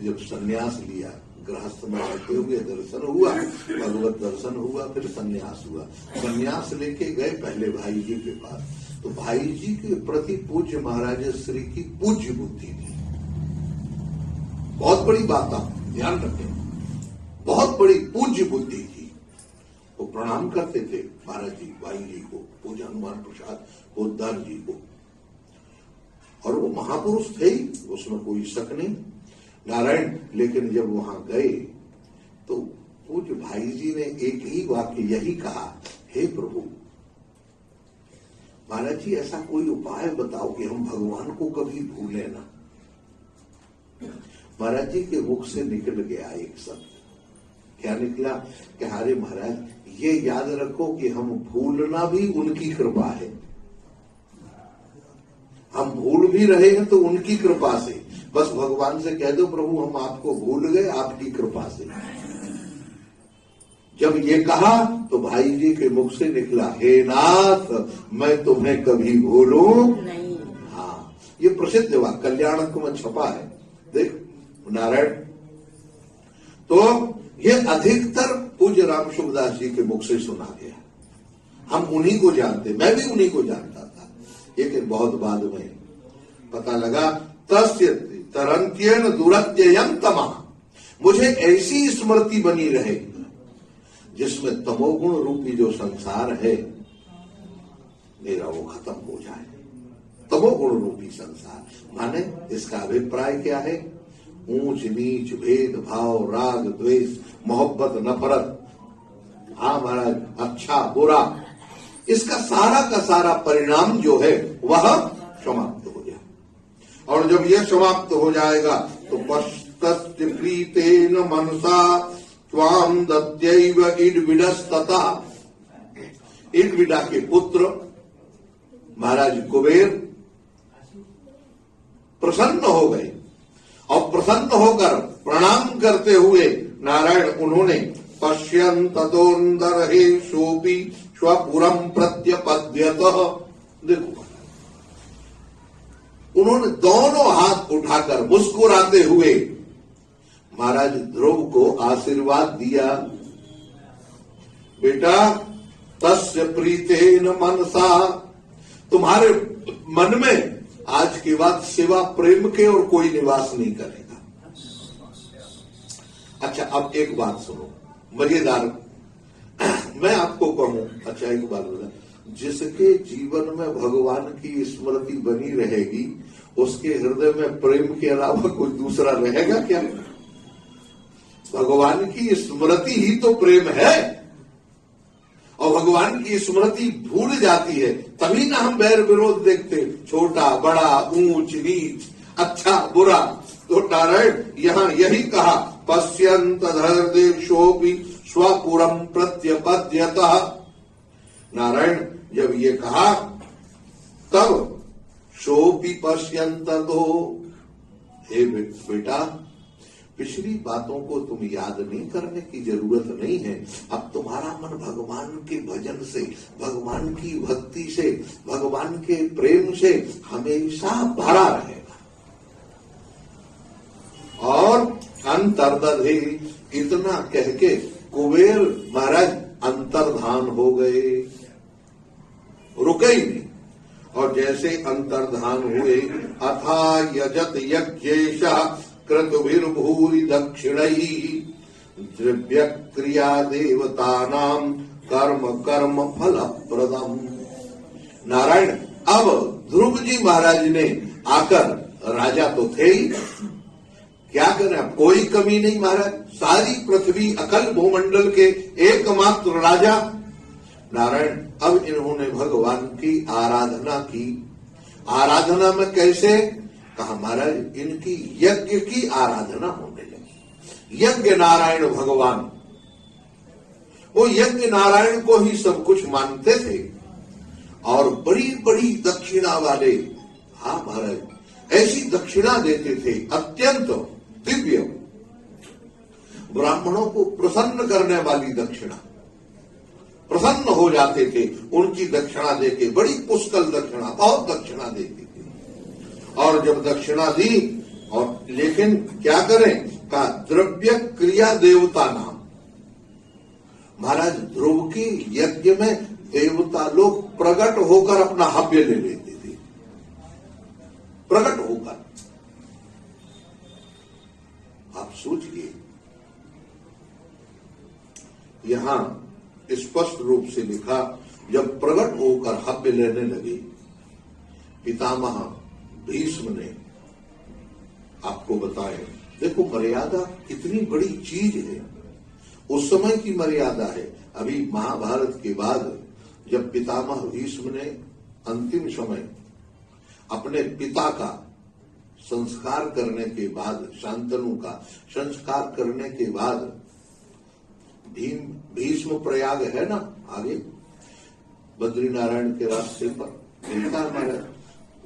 Speaker 1: जब सन्यास लिया, गृहस्थ में रहते हुए दर्शन हुआ, भगवत दर्शन हुआ, फिर सन्यास हुआ। सन्यास लेके गए पहले भाई जी के पास, तो भाई जी के प्रति पूज्य महाराज श्री की पूज्य बुद्धि थी। बहुत बड़ी बात आप ध्यान रखें, बहुत बड़ी पूज्य बुद्धि थी। वो प्रणाम करते थे महाराज जी भाई जी को, पूज्य हनुमान प्रसाद पोद्दार जी को, और वो महापुरुष थे ही, उसमें कोई शक नहीं नारायण। लेकिन जब वहां गए तो पूज्य भाई जी ने एक ही वाक्य यही कहा, हे प्रभु महाराज जी ऐसा कोई उपाय बताओ कि हम भगवान को कभी भूले ना। महाराज जी के मुख से निकल गया एक शब्द, क्या निकला कि हरे महाराज ये याद रखो कि हम भूलना भी उनकी कृपा है, हम भूल भी रहे हैं तो उनकी कृपा से। बस भगवान से कह दो प्रभु हम आपको भूल गए आपकी कृपा से। जब ये कहा तो भाई जी के मुख से निकला, हे नाथ मैं तुम्हें कभी भूलूं नहीं। हाँ, ये प्रसिद्ध वाक्य कल्याणक में छपा है, देख नारायण। तो ये अधिकतर पूज्य राम सुखदास जी के मुख से सुना गया, हम उन्हीं को जानते, मैं भी उन्हीं को जानता था, लेकिन बहुत बाद में पता लगा तस्य तरंत्येन दुरत्ययं तमः, मुझे ऐसी स्मृति बनी रहे जिसमें तमोगुण रूपी जो संसार है मेरा वो खत्म हो जाए। तमोगुण रूपी संसार माने इसका अभिप्राय क्या है? ऊंच नीच, भेदभाव, राग द्वेष, मोहब्बत, नफरत, हाँ महाराज, अच्छा बुरा, इसका सारा का सारा परिणाम जो है वह समाप्त हो जाए। और जब यह समाप्त हो जाएगा तो पश्तस्य प्रीतेन मनसा त्वाम दत्यैव इडविडस्तता, इडविडा के पुत्र महाराज कुबेर प्रसन्न हो गए और प्रसन्न होकर प्रणाम करते हुए नारायण उन्होंने पश्यन्ततोन्दर हे सोपि स्वपुरम प्रत्यपद्यत, देखो उन्होंने दोनों हाथ उठाकर मुस्कुराते हुए महाराज ध्रुव को आशीर्वाद दिया। बेटा तस्य प्रीतेन मनसा, तुम्हारे मन में आज के बाद सिवा प्रेम के और कोई निवास नहीं करेगा। अच्छा अब एक बात सुनो मजेदार, मैं आपको कहूं, अच्छा एक बात बता, जिसके जीवन में भगवान की स्मृति बनी रहेगी उसके हृदय में प्रेम के अलावा कोई दूसरा रहेगा क्या? भगवान की स्मृति ही तो प्रेम है, और भगवान की स्मृति भूल जाती है तभी ना हम बैर विरोध देखते, छोटा बड़ा, ऊंच नीच, अच्छा बुरा। तो नारायण यहाँ यही कहा पश्यंत धर्देशोपि स्वपुरम प्रत्यपद्यतः। नारायण जब ये कहा तब शोपि पश्यंत दो, हे बेटा पिछली बातों को तुम याद नहीं करने की जरूरत नहीं है। अब तुम्हारा मन भगवान के भजन से, भगवान की भक्ति से, भगवान के प्रेम से हमेशा भरा रहेगा। और अंतर्दधे, इतना कह के कुबेर महाराज अंतर्धान हो गए, रुके ही नहीं। और जैसे अंतर्धान हुए अथा यजत यज्ञेशः क्रतुभिर्भूरि दक्षिणैः द्रव्य क्रिया देवतानां कर्म कर्म फलप्रदम्। नारायण अब ध्रुव जी महाराज ने आकर, राजा तो थे ही, क्या करें, कोई कमी नहीं महाराज, सारी पृथ्वी अकल भूमंडल के एकमात्र राजा नारायण। अब इन्होंने भगवान की आराधना की। आराधना में कैसे? कहा महाराज इनकी यज्ञ की आराधना होने लगी। यज्ञ नारायण भगवान, वो यज्ञ नारायण को ही सब कुछ मानते थे और बड़ी बड़ी दक्षिणा वाले, हाँ महाराज ऐसी दक्षिणा देते थे अत्यंत दिव्य, ब्राह्मणों को प्रसन्न करने वाली दक्षिणा, प्रसन्न हो जाते थे उनकी दक्षिणा देके, बड़ी पुष्कल दक्षिणा, बहुत दक्षिणा देती थी। और जब दक्षिणा दी और लेकिन क्या करें, का द्रव्य क्रिया देवता नाम, महाराज ध्रुव की यज्ञ में देवता लोग प्रकट होकर अपना हव्य ले लेते थे, प्रकट होकर। आप सोचिए यहां स्पष्ट रूप से लिखा, जब प्रकट होकर हव्य लेने लगे पितामह भीष्म ने आपको बताए, देखो मर्यादा कितनी बड़ी चीज है, उस समय की मर्यादा है। अभी महाभारत के बाद जब पितामह भीष्म ने अंतिम समय अपने पिता का संस्कार करने के बाद, शांतनु का संस्कार करने के बाद भीष्म प्रयाग है ना आगे बद्रीनारायण के रास्ते पर मिलता है महाराज,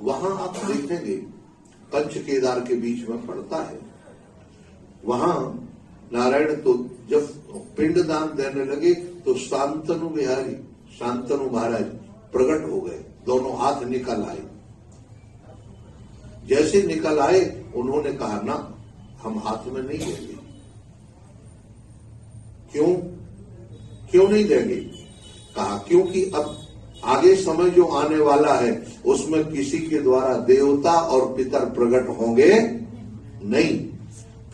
Speaker 1: वहां आप देखेंगे पंच केदार के बीच में पड़ता है। वहां नारायण तो जब पिंडदान देने लगे तो शांतनु बिहारी शांतनु महाराज प्रकट हो गए, दोनों हाथ निकल आए। जैसे निकल आए उन्होंने कहा ना हम हाथ में नहीं देंगे। क्यों नहीं देंगे? कहा क्योंकि अब आगे समय जो आने वाला है उसमें किसी के द्वारा देवता और पितर प्रकट होंगे नहीं।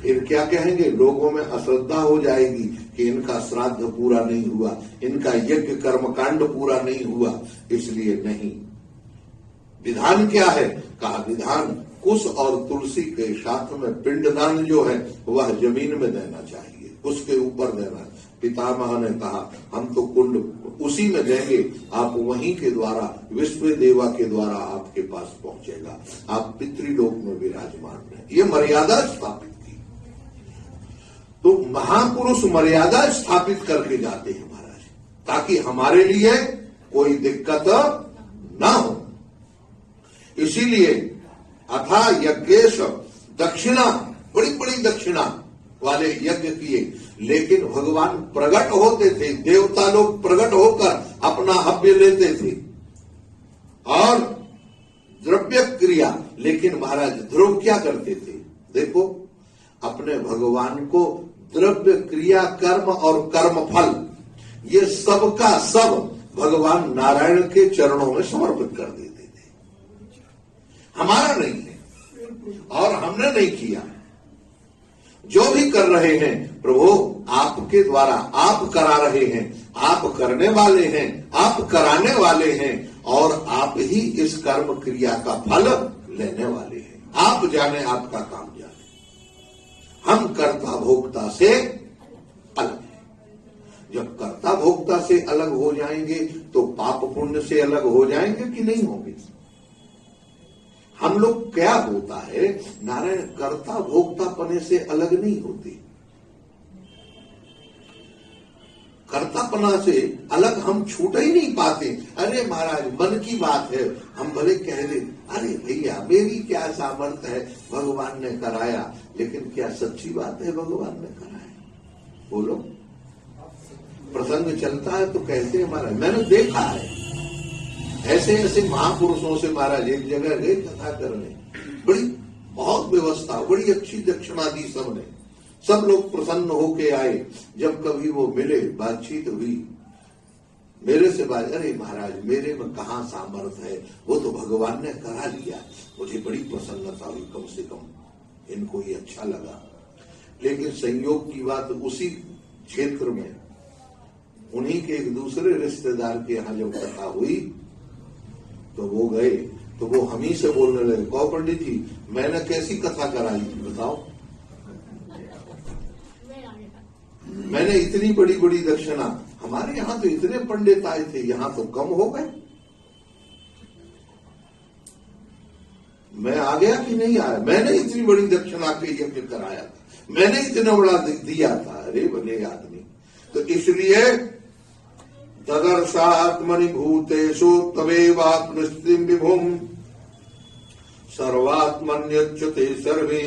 Speaker 1: फिर क्या कहेंगे? लोगों में अश्रद्धा हो जाएगी कि इनका श्राद्ध पूरा नहीं हुआ, इनका यज्ञ कर्मकांड पूरा नहीं हुआ, इसलिए नहीं। विधान क्या है? कहा विधान कुश और तुलसी के साथ में पिंडदान जो है वह जमीन में देना चाहिए, उसके ऊपर देना। पितामह ने कहा हम तो कुंड उसी में देंगे, आप वहीं के द्वारा विश्व देवा के द्वारा आपके पास पहुंचेगा, आप पितृलोक में विराजमान हैं। ये मर्यादा स्थापित की। तो महापुरुष मर्यादा स्थापित करके जाते हैं महाराज, ताकि हमारे लिए कोई दिक्कत ना हो। इसीलिए अथा यज्ञेश दक्षिणा, बड़ी बड़ी दक्षिणा वाले यज्ञ किए, लेकिन भगवान प्रकट होते थे, देवता लोग प्रकट होकर अपना हव्य लेते थे और द्रव्य क्रिया। लेकिन महाराज ध्रुव क्या करते थे? देखो अपने भगवान को द्रव्य क्रिया कर्म और कर्म फल ये सबका सब भगवान नारायण के चरणों में समर्पित कर देते थे। हमारा नहीं है और हमने नहीं किया। जो भी कर रहे हैं प्रभु आपके द्वारा, आप करा रहे हैं, आप करने वाले हैं, आप कराने वाले हैं और आप ही इस कर्म क्रिया का फल लेने वाले हैं। आप जाने, आपका काम जाने। हम कर्ता भोक्ता से अलग हैं। जब कर्ता भोक्ता से अलग हो जाएंगे तो पाप पुण्य से अलग हो जाएंगे कि नहीं होंगे? हम लोग क्या होता है, नारायण कर्ता भोक्ता पने से अलग नहीं होते। कर्तापना से अलग हम छूट ही नहीं पाते। अरे महाराज मन की बात है, हम भले कह दे अरे भैया मेरी क्या सामर्थ्य है, भगवान ने कराया, लेकिन क्या सच्ची बात है भगवान ने कराया? बोलो। प्रसंग चलता है तो कहते हैं महाराज मैंने देखा है ऐसे ऐसे महापुरुषों से। महाराज एक जगह गए कथा करने, बड़ी बहुत व्यवस्था, बड़ी अच्छी दक्षिणा दी सबने, सब लोग प्रसन्न होके आए। जब कभी वो मिले, बातचीत हुई, मेरे से बात, अरे महाराज मेरे में कहाँ सामर्थ्य है, वो तो भगवान ने करा लिया। मुझे बड़ी प्रसन्नता हुई, कम से कम इनको ये अच्छा लगा। लेकिन संयोग की बात, उसी क्षेत्र में उन्हीं के एक दूसरे रिश्तेदार के यहाँ जब कथा हुई तो वो गए तो वो हम ही से बोलने लगे, कहो पंडित जी मैंने कैसी कथा कराई बताओ, मैंने इतनी बड़ी बड़ी दक्षिणा, हमारे यहाँ तो इतने पंडित आए थे, यहाँ तो कम हो गए। मैं आ गया कि नहीं आया? मैंने इतनी बड़ी दक्षिणा के यज्ञ कराया था, मैंने इतना बड़ा दिया था। अरे बने आदमी। तो इसलिए तदर्शात्मनि भूतेषु तवेवात्मस्थितिं विभुम् सर्वात्मन्यच्युते सर्वे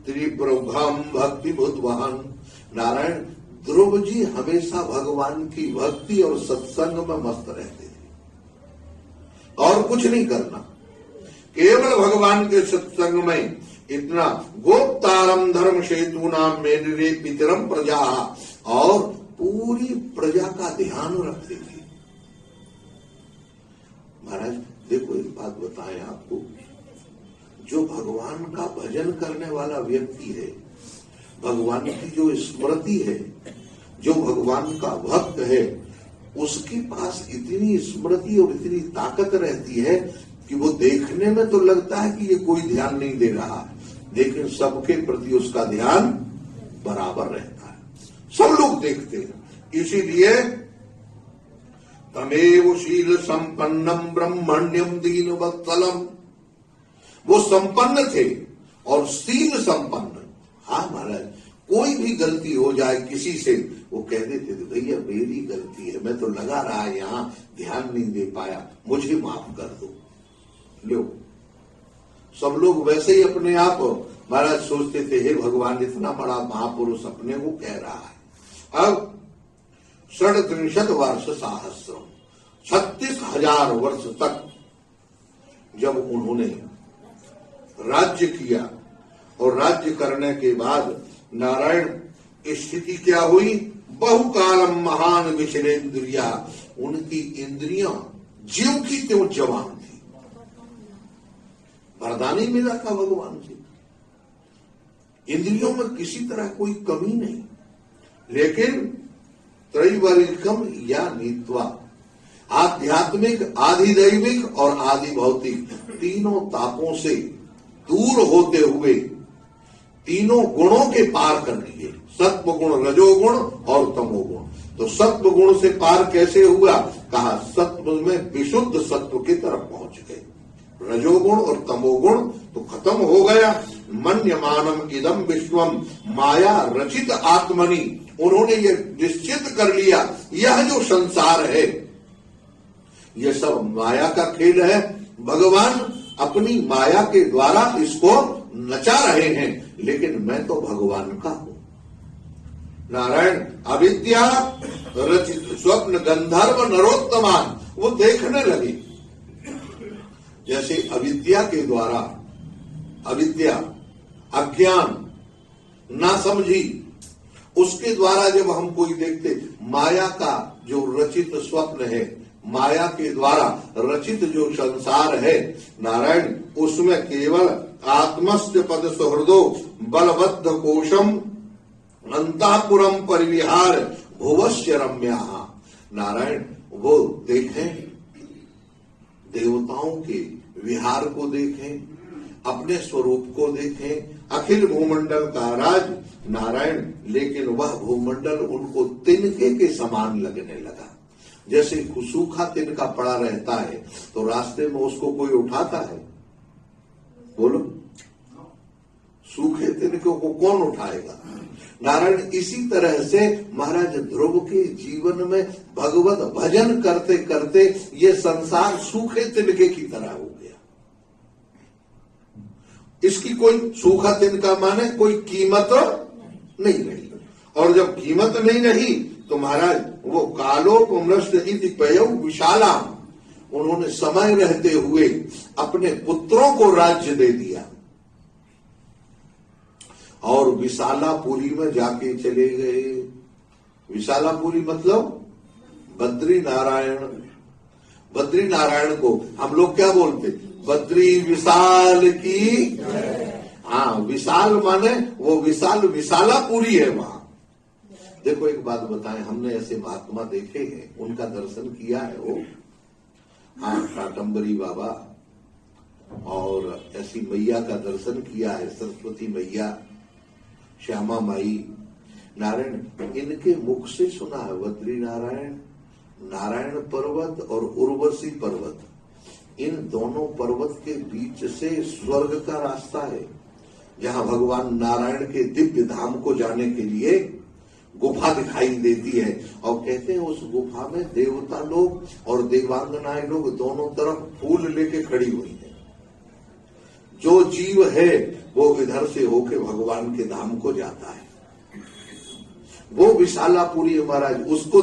Speaker 1: त्रिप्रभम भक्ति बुद्धवान। नारायण ध्रुव जी हमेशा भगवान की भक्ति और सत्संग में मस्त रहते थे और कुछ नहीं करना, केवल भगवान के सत्संग में इतना। गोप्तारम धर्म सेतु नाम मेरे पितरम प्रजा, और पूरी प्रजा का ध्यान रखते थे। महाराज देखो एक बात बताएं आपको, जो भगवान का भजन करने वाला व्यक्ति है, भगवान की जो स्मृति है, जो भगवान का भक्त है, उसके पास इतनी स्मृति और इतनी ताकत रहती है कि वो देखने में तो लगता है कि ये कोई ध्यान नहीं दे रहा, लेकिन सबके प्रति उसका ध्यान बराबर रहता है, सब लोग देखते हैं। इसीलिए तमेव शील संपन्नम ब्रह्मण्यम दीन वत्सलम, वो संपन्न थे और शील संपन्न। हाँ महाराज कोई भी गलती हो जाए किसी से, वो कह देते थे भैया मेरी गलती है, मैं तो लगा रहा यहाँ ध्यान नहीं दे पाया, मुझे माफ कर दो। लो, सब लोग वैसे ही अपने आप महाराज सोचते थे हे भगवान इतना बड़ा महापुरुष अपने को कह रहा है। अब 37 वर्ष सहस्रम, 36,000 वर्ष तक जब उन्होंने राज्य किया, और राज्य करने के बाद नारायण की स्थिति क्या हुई, बहुकालम महान विचरेंद्रिया, उनकी इंद्रियां ज्यों की त्यों जवान थी, वरदान ही मिला था भगवान से, इंद्रियों में किसी तरह कोई कमी नहीं। लेकिन त्रैवर्णिकम या नीत्वा, आध्यात्मिक, आधिदैविक और आदि भौतिक तीनों तापों से दूर होते हुए तीनों गुणों के पार कर लिए, सत्व गुण, रजोगुण और तमोगुण। तो सत्व गुण से पार कैसे हुआ, कहा सत्व में विशुद्ध सत्व की तरफ पहुंच गए, रजोगुण और तमोगुण तो खत्म हो गया। मन्यमानम इदम विश्वम माया रचित आत्मनि, उन्होंने ये निश्चित कर लिया यह जो संसार है यह सब माया का खेल है, भगवान अपनी माया के द्वारा इसको नचा रहे हैं, लेकिन मैं तो भगवान का हूं। नारायण अविद्या रचित स्वप्न गंधर्व नरोत्तमान, वो देखने लगे जैसे अविद्या के द्वारा, अविद्या अज्ञान ना समझी, उसके द्वारा जब हम कोई देखते, माया का जो रचित स्वप्न है, माया के द्वारा रचित जो संसार है नारायण, उसमें केवल आत्मस्थ पद सुहृदो बलबद्ध कोशम अंतापुरम परिविहार भुवस्य रम्या। नारायण वो देखें, देवताओं के विहार को देखें, अपने स्वरूप को देखें, अखिल भूमंडल का राज नारायण, लेकिन वह भूमंडल उनको तिनके के समान लगने लगा। जैसे सूखा तिनका पड़ा रहता है तो रास्ते में उसको कोई उठाता है, बोलो, सूखे तिनके को कौन उठाएगा। नारायण इसी तरह से महाराज ध्रुव के जीवन में भगवत भजन करते करते ये संसार सूखे तिनके की तरह हो गया। इसकी कोई सूखा तिनका माने कोई कीमत नहीं रही, और जब कीमत नहीं रही तो महाराज वो कालोपमृष्ट इति पयौ विशाला, उन्होंने समय रहते हुए अपने पुत्रों को राज्य दे दिया और विशालापुरी में जाके चले गए। विशालापुरी मतलब बद्री नारायण। बद्री नारायण को हम लोग क्या बोलते, बद्री विशाल की। हाँ, विशाल माने वो विशाल, विशालापुरी है वहां। देखो एक बात बताएं, हमने ऐसे महात्मा देखे हैं, उनका दर्शन किया है वो, हाँ, काटम्बरी बाबा और ऐसी मैया का दर्शन किया है, सरस्वती मैया, श्यामा माई। नारायण इनके मुख से सुना है, बद्री नारायण, नारायण पर्वत और उर्वशी पर्वत, इन दोनों पर्वत के बीच से स्वर्ग का रास्ता है, जहां भगवान नारायण के दिव्य धाम को जाने के लिए गुफा दिखाई देती है। और कहते हैं उस गुफा में देवता लोग और देवांगनाएं लोग दोनों तरफ फूल लेके खड़ी हुई है। जो जीव है वो इधर से होके भगवान के धाम को जाता है। वो विशालापुरी है महाराज, उसको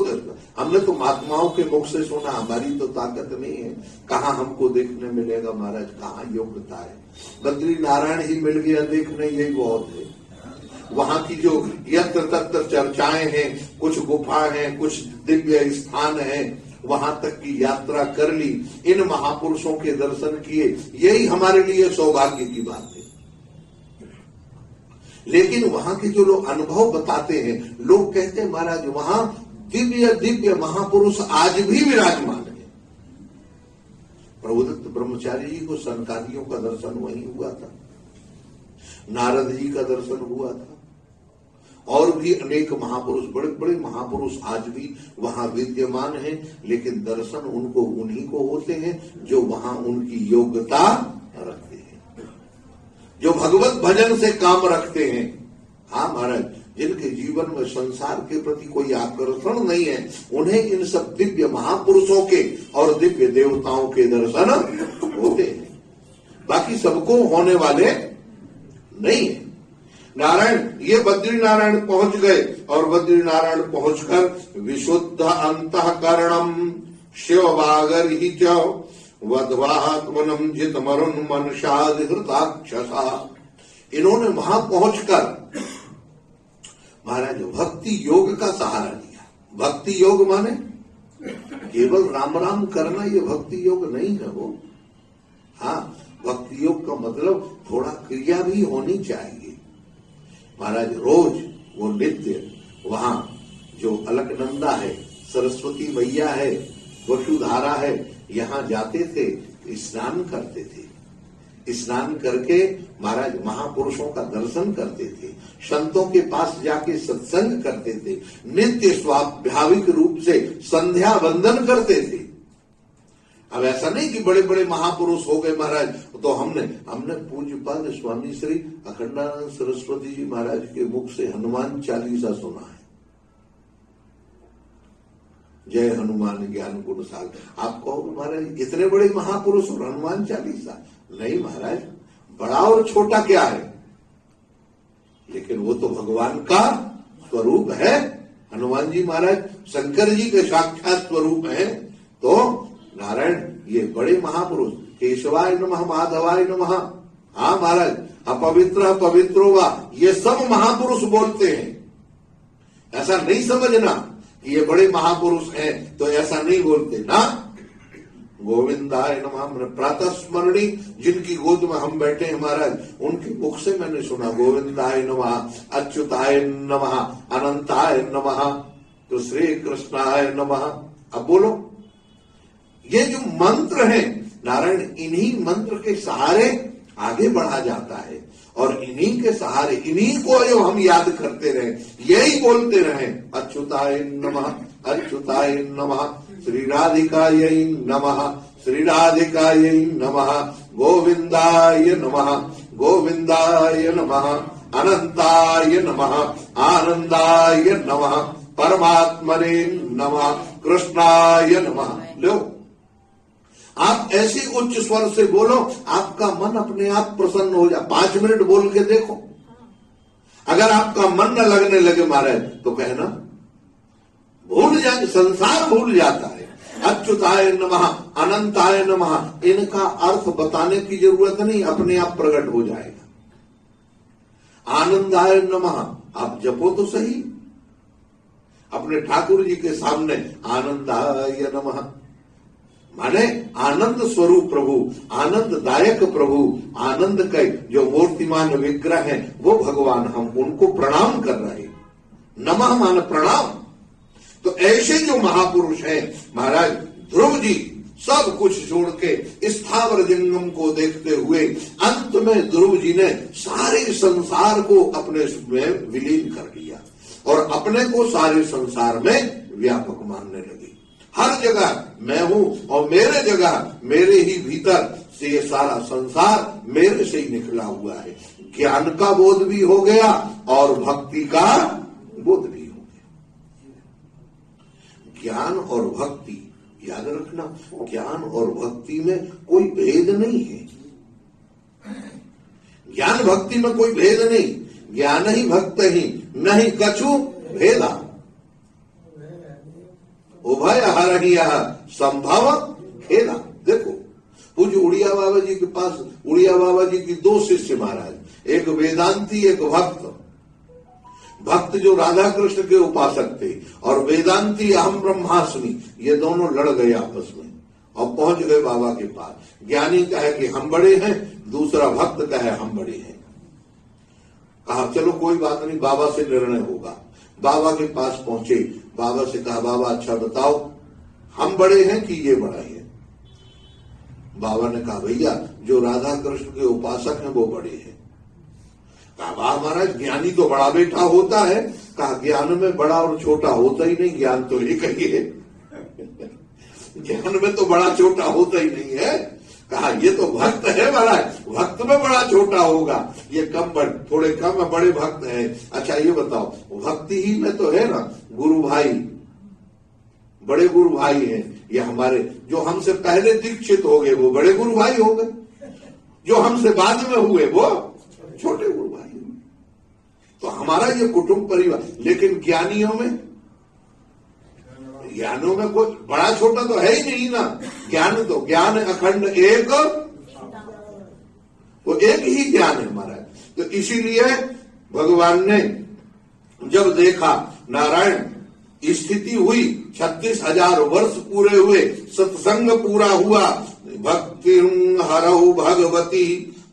Speaker 1: हमने तो महात्माओं के मुख से सुना, हमारी तो ताकत नहीं है, कहाँ हमको देखने मिलेगा महाराज, कहाँ योग्यता है। बद्री नारायण ही मिल गया देखने, यही बहुत है। वहां की जो यत्र तत्र चर्चाएं हैं, कुछ गुफा हैं, कुछ दिव्य स्थान हैं, वहां तक की यात्रा कर ली, इन महापुरुषों के दर्शन किए, यही हमारे लिए सौभाग्य की बात है। लेकिन वहां के जो लोग अनुभव बताते हैं, लोग कहते हैं महाराज वहां दिव्य दिव्य महापुरुष आज भी विराजमान है। प्रभुदत्त ब्रह्मचारी जी को सनकादियों का दर्शन वहीं हुआ था, नारद जी का दर्शन हुआ था, और भी अनेक महापुरुष, बड़े बड़े महापुरुष आज भी वहां विद्यमान हैं, लेकिन दर्शन उनको उन्हीं को होते हैं जो वहां उनकी योग्यता रखते हैं, जो भगवत भजन से काम रखते हैं। हाँ महाराज, जिनके जीवन में संसार के प्रति कोई आकर्षण नहीं है, उन्हें इन सब दिव्य महापुरुषों के और दिव्य देवताओं के दर्शन होते हैं, बाकी सबको होने वाले नहीं है। नारायण ये बद्री नारायण पहुंच गए और बद्री नारायण पहुंचकर विशुद्ध अंतःकरणम शिववागर ही च वध्वात्मनम जित मरुन मनसाधिकृताक्षसा। इन्होंने वहां पहुंचकर महाराज भक्ति योग का सहारा लिया। भक्ति योग माने केवल राम राम करना, ये भक्ति योग नहीं है वो। हाँ, भक्ति योग का मतलब थोड़ा क्रिया भी होनी चाहिए। महाराज रोज वो नित्य वहां जो अलकनंदा है, सरस्वती मैया है, वसुधारा है, यहाँ जाते थे, स्नान करते थे। स्नान करके महाराज महापुरुषों का दर्शन करते थे, संतों के पास जाके सत्संग करते थे, नित्य स्वाभाविक रूप से संध्या वंदन करते थे। अब ऐसा नहीं कि बड़े बड़े महापुरुष हो गए महाराज, तो हमने पूज्यपाद स्वामी श्री अखंडानंद सरस्वती जी महाराज के मुख से हनुमान चालीसा सुना है। जय हनुमान ज्ञान गुण सागर। आप कहोगे महाराज इतने बड़े महापुरुष और हनुमान चालीसा? नहीं महाराज, बड़ा और छोटा क्या है, लेकिन वो तो भगवान का स्वरूप है। हनुमान जी महाराज शंकर जी के साक्षात स्वरूप है। तो नारायण ये बड़े महापुरुष, केशवाय नमः माधवाय नमः, हाँ महाराज, अपवित्र पवित्रो वा, ये सब महापुरुष बोलते हैं। ऐसा नहीं समझना कि ये बड़े महापुरुष हैं तो ऐसा नहीं बोलते ना। गोविंदाय नमः प्रातः स्मरणी, जिनकी गोद में हम बैठे हैं महाराज, उनके मुख से मैंने सुना गोविंदाय नमः, अच्युताय नमः, अनंताय नमः, तो श्री कृष्णाय नमः। अब बोलो, ये जो मंत्र है नारायण, इन्हीं मंत्र के सहारे आगे बढ़ा जाता है और इन्हीं के सहारे, इन्हीं को जो हम याद करते रहे, यही बोलते रहे, अच्युताय नमः, अच्युताय नमः, श्री राधिकाय नमः, श्री राधिकाय नमः, गोविंदाय नमः, गोविंदाय नमः, अनंताय नमः, आनंदाय नमः, परमात्मने नमः, कृष्णाय नमः। लो, आप ऐसे उच्च स्वर से बोलो, आपका मन अपने आप प्रसन्न हो जाए। 5 मिनट बोल के देखो, अगर आपका मन न लगने लगे महाराज तो कहना भूल जाए, संसार भूल जाता है। अच्युताय नमः, अनंताय नमः, इनका अर्थ बताने की जरूरत नहीं, अपने आप प्रकट हो जाएगा। आनंदाय नमः आप जपो तो सही अपने ठाकुर जी के सामने, आनंदाय नमः माने आनंद स्वरूप प्रभु, आनंददायक प्रभु, आनंद के जो मूर्तिमान विग्रह है वो भगवान, हम उनको प्रणाम कर रहे। नमः मान प्रणाम। तो ऐसे जो महापुरुष हैं महाराज, ध्रुव जी सब कुछ छोड़ के स्थावर जंगम को देखते हुए अंत में ध्रुव जी ने सारे संसार को अपने में विलीन कर लिया और अपने को सारे संसार में व्यापक मानने लगे। हर जगह मैं हूं और मेरे जगह, मेरे ही भीतर से ये सारा संसार मेरे से ही निकला हुआ है। ज्ञान का बोध भी हो गया और भक्ति का बोध भी हो गया। ज्ञान और भक्ति, याद रखना, ज्ञान और भक्ति में कोई भेद नहीं है। ज्ञान भक्ति में कोई भेद नहीं, ज्ञान ही भक्त ही नहीं कछु भेदा, उभय हरहिया संभव खेला। देखो पूज्य उड़िया बाबा जी के पास, उड़िया बाबा जी की 2 शिष्य महाराज, एक वेदांती एक भक्त। भक्त जो राधा कृष्ण के उपासक थे और वेदांती अहम ब्रह्मास्मि, ये दोनों लड़ गए आपस में और पहुंच गए बाबा के पास। ज्ञानी कहे कि हम बड़े हैं, दूसरा भक्त कहे हम बड़े हैं। कहा चलो कोई बात नहीं, बाबा से निर्णय होगा। बाबा के पास पहुंचे, बाबा से कहा बाबा अच्छा बताओ हम बड़े हैं कि ये बड़ा है? बाबा ने कहा भैया जो राधा कृष्ण के उपासक हैं वो बड़े हैं। कहा वाह महाराज, ज्ञानी तो बड़ा बेटा होता है। कहा ज्ञान में बड़ा और छोटा होता ही नहीं, ज्ञान तो एक ही है। ज्ञान में तो बड़ा छोटा होता ही नहीं है। कहा ये तो भक्त है महाराज, भक्त में बड़ा छोटा होगा, ये थोड़े कम बड़े भक्त हैं। अच्छा ये बताओ, भक्ति ही में तो है ना गुरु भाई, बड़े गुरु भाई हैं ये हमारे, जो हमसे पहले दीक्षित हो गए वो बड़े गुरु भाई हो गए, जो हमसे बाद में हुए वो छोटे गुरु भाई हुए। तो हमारा ये कुटुंब परिवार, लेकिन ज्ञानियों में कोई बड़ा छोटा तो है ही नहीं ना। ज्ञान अखंड एक, वो एक ही ज्ञान है हमारा। तो इसीलिए भगवान ने जब देखा नारायण स्थिति हुई, 36,000 वर्ष पूरे हुए, सत्संग पूरा हुआ, भक्ति हरऊ भगवती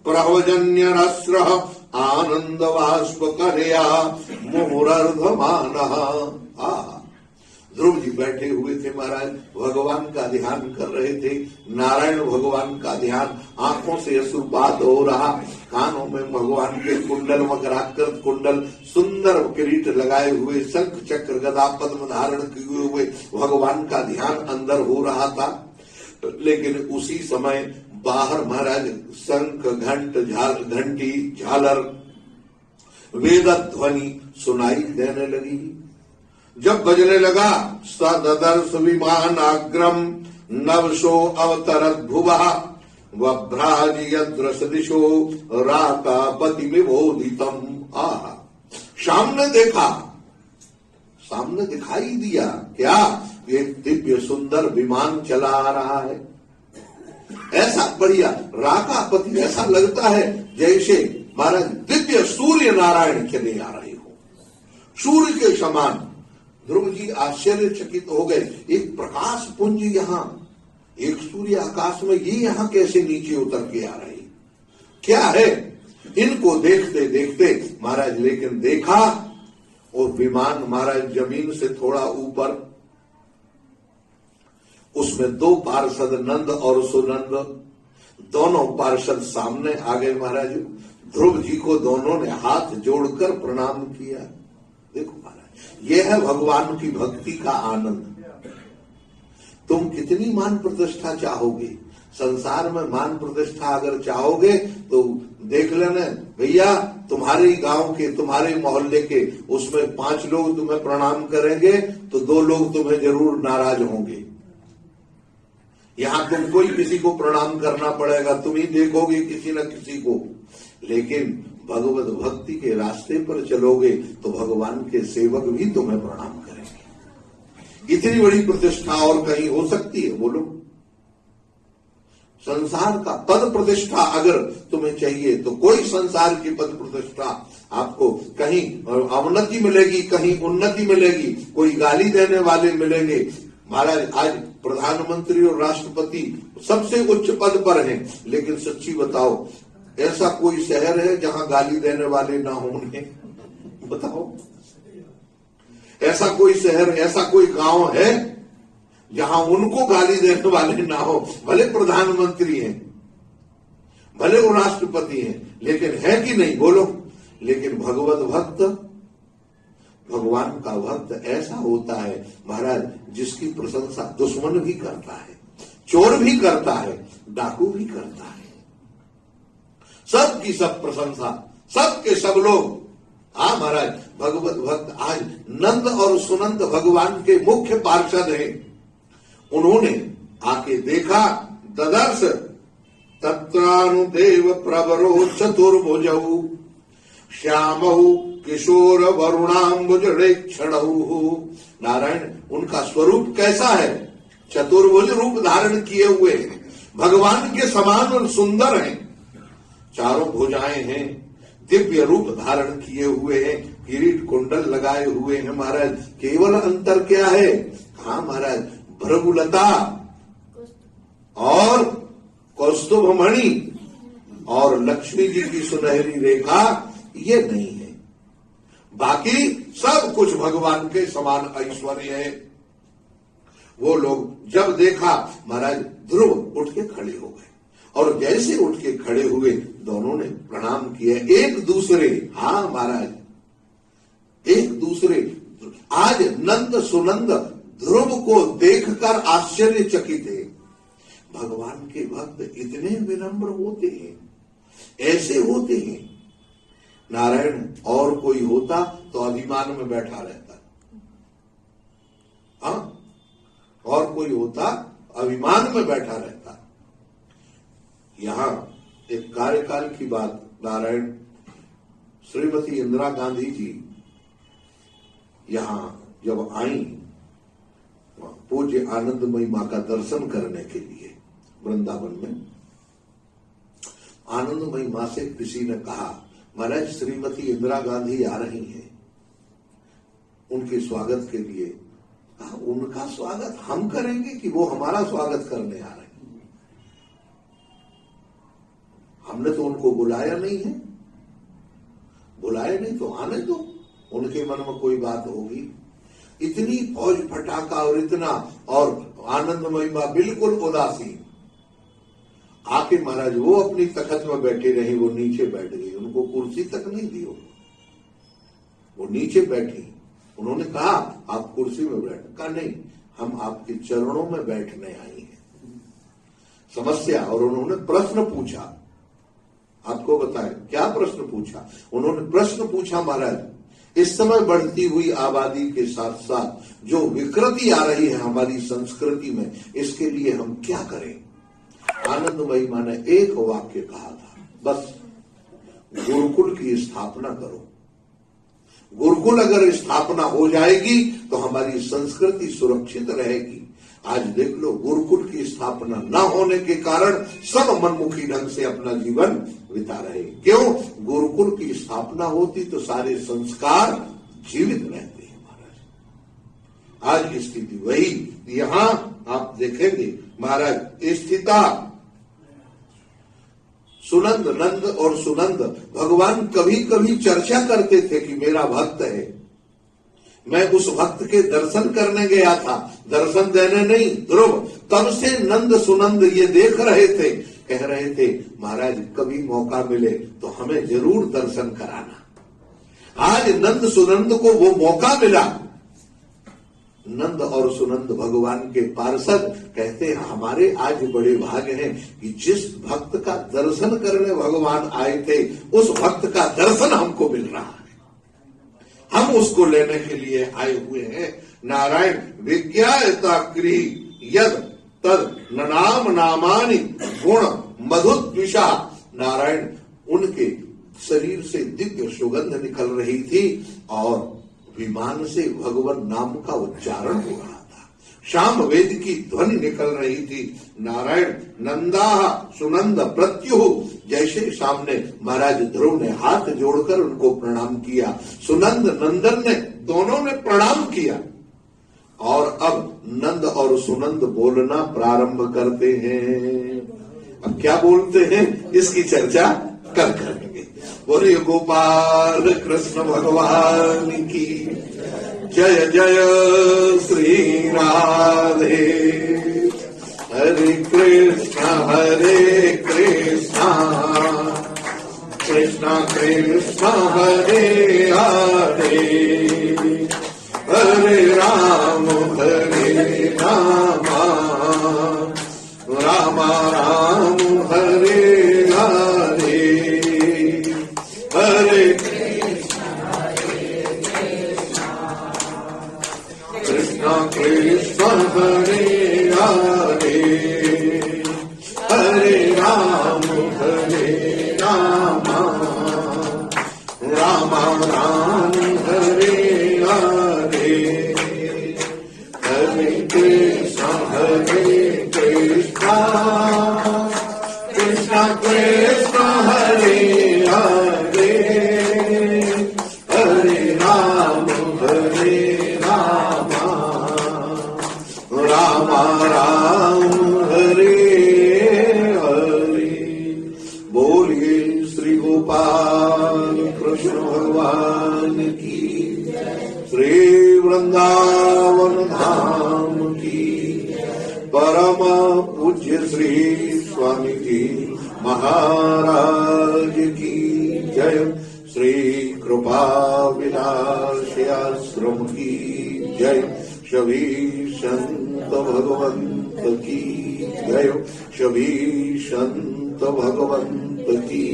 Speaker 1: प्रवजन्य रस्र आनंद बाष्प करया मुहुरर्धमान। ध्रुव जी बैठे हुए थे महाराज, भगवान का ध्यान कर रहे थे, नारायण भगवान का ध्यान, आंखों से अश्रुपात हो रहा, कानों में भगवान के कुंडल मकराकृत कुंडल, सुंदर किरीट लगाए हुए, शंख चक्र गदा पद्म धारण किए हुए भगवान का ध्यान अंदर हो रहा था। लेकिन उसी समय बाहर महाराज शंख घंटी झालर वेद ध्वनि सुनाई देने लगी। जब बजने लगा, सदर्श विमानाग्रम नवशो अवतरत भुवः वभ्राजयद्रस दिशो राकापति विबोधितम। सामने देखा, सामने दिखाई दिया क्या, एक दिव्य सुंदर विमान चला आ रहा है, ऐसा बढ़िया राकापति, ऐसा लगता है जैसे महाराज दिव्य सूर्य नारायण चले आ रहे हो, सूर्य के समान। ध्रुव जी आश्चर्यचकित हो गए, एक प्रकाश पुंज यहाँ, एक सूर्य आकाश में, ये यहाँ कैसे नीचे उतर के आ रही, क्या है। इनको देखते देखते महाराज लेकिन देखा और विमान महाराज जमीन से थोड़ा ऊपर, उसमें 2 पार्षद नंद और सुनंद, दोनों पार्षद सामने आ गए महाराज। ध्रुव जी को दोनों ने हाथ जोड़कर प्रणाम किया। देखो महाराज, यह है भगवान की भक्ति का आनंद। तुम कितनी मान प्रतिष्ठा चाहोगे, संसार में मान प्रतिष्ठा अगर चाहोगे तो देख लेना भैया, तुम्हारे गांव के, तुम्हारे मोहल्ले के, उसमें 5 लोग तुम्हें प्रणाम करेंगे तो 2 लोग तुम्हें जरूर नाराज होंगे। यहां तुम कोई किसी को प्रणाम करना पड़ेगा, तुम ही देखोगे किसी न किसी को। लेकिन भगवत भक्ति के रास्ते पर चलोगे तो भगवान के सेवक भी तुम्हें प्रणाम करेंगे। इतनी बड़ी प्रतिष्ठा और कहीं हो सकती है बोलो। संसार का पद प्रतिष्ठा अगर तुम्हें चाहिए तो कोई संसार की पद प्रतिष्ठा आपको कहीं अवनति मिलेगी, कहीं उन्नति मिलेगी, कोई गाली देने वाले मिलेंगे। महाराज आज प्रधानमंत्री और राष्ट्रपति सबसे उच्च पद पर हैं, लेकिन सच्ची बताओ ऐसा कोई शहर है जहां गाली देने वाले ना होंगे? बताओ, ऐसा कोई शहर, ऐसा कोई गांव है जहां उनको गाली देने वाले ना हो? भले प्रधानमंत्री हैं, भले वो राष्ट्रपति हैं, लेकिन है कि नहीं बोलो। लेकिन भगवत भक्त, भगवान का भक्त ऐसा होता है महाराज जिसकी प्रशंसा दुश्मन भी करता है, चोर भी करता है, डाकू भी करता है, सबकी सब प्रशंसा, सबके सब लोग। महाराज भगवत भक्त आज नंद और सुनंद भगवान के मुख्य पार्षद हैं। उन्होंने आके देखा, ददर्श तत्रानुदेव प्रवरो चतुर्भुजौ श्यामौ किशोर वरुणाम्बुजड़े क्षणौ। नारायण उनका स्वरूप कैसा है? चतुर्भुज रूप धारण किए हुए हैं, भगवान के समान और सुंदर हैं, चारों भुजाएं हैं, दिव्य रूप धारण किए हुए हैं, किरीट कुंडल लगाए हुए हैं। महाराज केवल अंतर क्या है? हाँ महाराज, भृगुलता और कौस्तुभमणि और लक्ष्मी जी की सुनहरी रेखा ये नहीं है, बाकी सब कुछ भगवान के समान ऐश्वर्य है। वो लोग जब देखा महाराज ध्रुव उठ के खड़े हो गए, और जैसे उठ के खड़े हुए दोनों ने प्रणाम किया एक दूसरे। हाँ महाराज, एक दूसरे। आज नंद सुनंद ध्रुव को देखकर आश्चर्यचकित है भगवान के भक्त इतने विनम्र होते हैं, ऐसे होते हैं। नारायण और कोई होता तो अभिमान में बैठा रहता, हाँ, और कोई होता अभिमान में बैठा रहता। यहां एक कार्यकाल की बात, नारायण श्रीमती इंदिरा गांधी जी यहां जब आई पूज्य आनंदमयी मां का दर्शन करने के लिए वृंदावन में, आनंदमयी मां से किसी ने कहा, महाराज श्रीमती इंदिरा गांधी आ रही हैं, उनके स्वागत के लिए। कहा, उनका स्वागत हम करेंगे कि वो हमारा स्वागत करने आ रहे हैं? हमने तो उनको बुलाया नहीं है। बुलाया नहीं तो आने दो, उनके मन में कोई बात होगी। इतनी फौज फटाका और इतना, और आनंदमयी मां बिल्कुल उदासीन। आके महाराज वो अपनी तखत में बैठे रहे, वो नीचे बैठ गई, उनको कुर्सी तक नहीं दी, वो नीचे बैठी। उन्होंने कहा आप कुर्सी में बैठ, कहा नहीं, हम आपके चरणों में बैठने आई हैं। समस्या, और उन्होंने प्रश्न पूछा। आपको बताएं क्या प्रश्न पूछा? उन्होंने प्रश्न पूछा, महाराज इस समय बढ़ती हुई आबादी के साथ साथ जो विकृति आ रही है हमारी संस्कृति में, इसके लिए हम क्या करें? आनंदमयी मां ने एक वाक्य कहा था, बस गुरुकुल की स्थापना करो। गुरुकुल अगर स्थापना हो जाएगी तो हमारी संस्कृति सुरक्षित रहेगी। आज देख लो, गुरुकुल की स्थापना न होने के कारण सब मनमुखी ढंग से अपना जीवन बिता रहे। क्यों? गुरुकुल की स्थापना होती तो सारे संस्कार जीवित रहते हैं महाराज। आज स्थिति वही, यहां आप देखेंगे महाराज स्थिता सुनंद, नंद और सुनंद, भगवान कभी कभी चर्चा करते थे कि मेरा भक्त है, मैं उस भक्त के दर्शन करने गया था, दर्शन देने नहीं, ध्रुव। तब से नंद सुनंद ये देख रहे थे, कह रहे थे महाराज कभी मौका मिले तो हमें जरूर दर्शन कराना। आज नंद सुनंद को वो मौका मिला। नंद और सुनंद भगवान के पार्षद कहते हैं हमारे आज बड़े भाग्य हैं कि जिस भक्त का दर्शन करने भगवान आए थे, उस भक्त का दर्शन हमको मिल रहा है, हम उसको लेने के लिए आए हुए हैं। नारायण विज्ञायता गृह यद तद ननाम नामानि गुण मधुद्विषा। नारायण उनके शरीर से दिव्य सुगंध निकल रही थी और विमान से भगवान नाम का उच्चारण हो रहा था, शाम वेद की ध्वनि निकल रही थी। नारायण नंदा सुनंद प्रत्युह, जैसे सामने महाराज ध्रुव ने हाथ जोड़कर उनको प्रणाम किया, सुनंद नंदन ने, दोनों ने प्रणाम किया। और अब नंद और सुनंद बोलना प्रारंभ करते हैं। अब क्या बोलते हैं इसकी चर्चा कल करेंगे। बोले गोपाल कृष्ण भगवान की जय जय श्री राधे। हरे कृष्ण कृष्ण कृष्ण हरे हरे, हरे राम राम राम हरे हरे, हरे कृष्ण कृष्ण हरे हरे, हरे राम राम राम हरे हरे, हरे कृष्ण कृष्ण कृष्ण हरे हरे, हरे राम राम राम हरे हरे। बोलिए श्री गोपाल कृष्ण भगवान की, श्री वृंदावन धाम की, परम पूज्य श्री स्वामी जी महाराज की जय, श्री कृपा विलास आश्रम की जय, सभी संत भगवंत की जय, सभी संत भगवंत की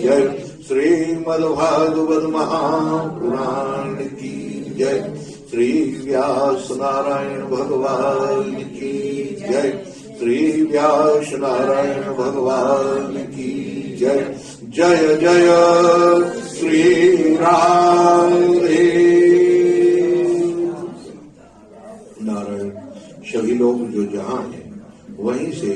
Speaker 1: जय। श्रीमद्भागवत महापुराण की जय। श्री व्यास नारायण भगवान की जय। श्री व्यास नारायण भगवान की जय। जय जय श्री राधे नारायण। सभी लोग जो जहां हैं वहीं से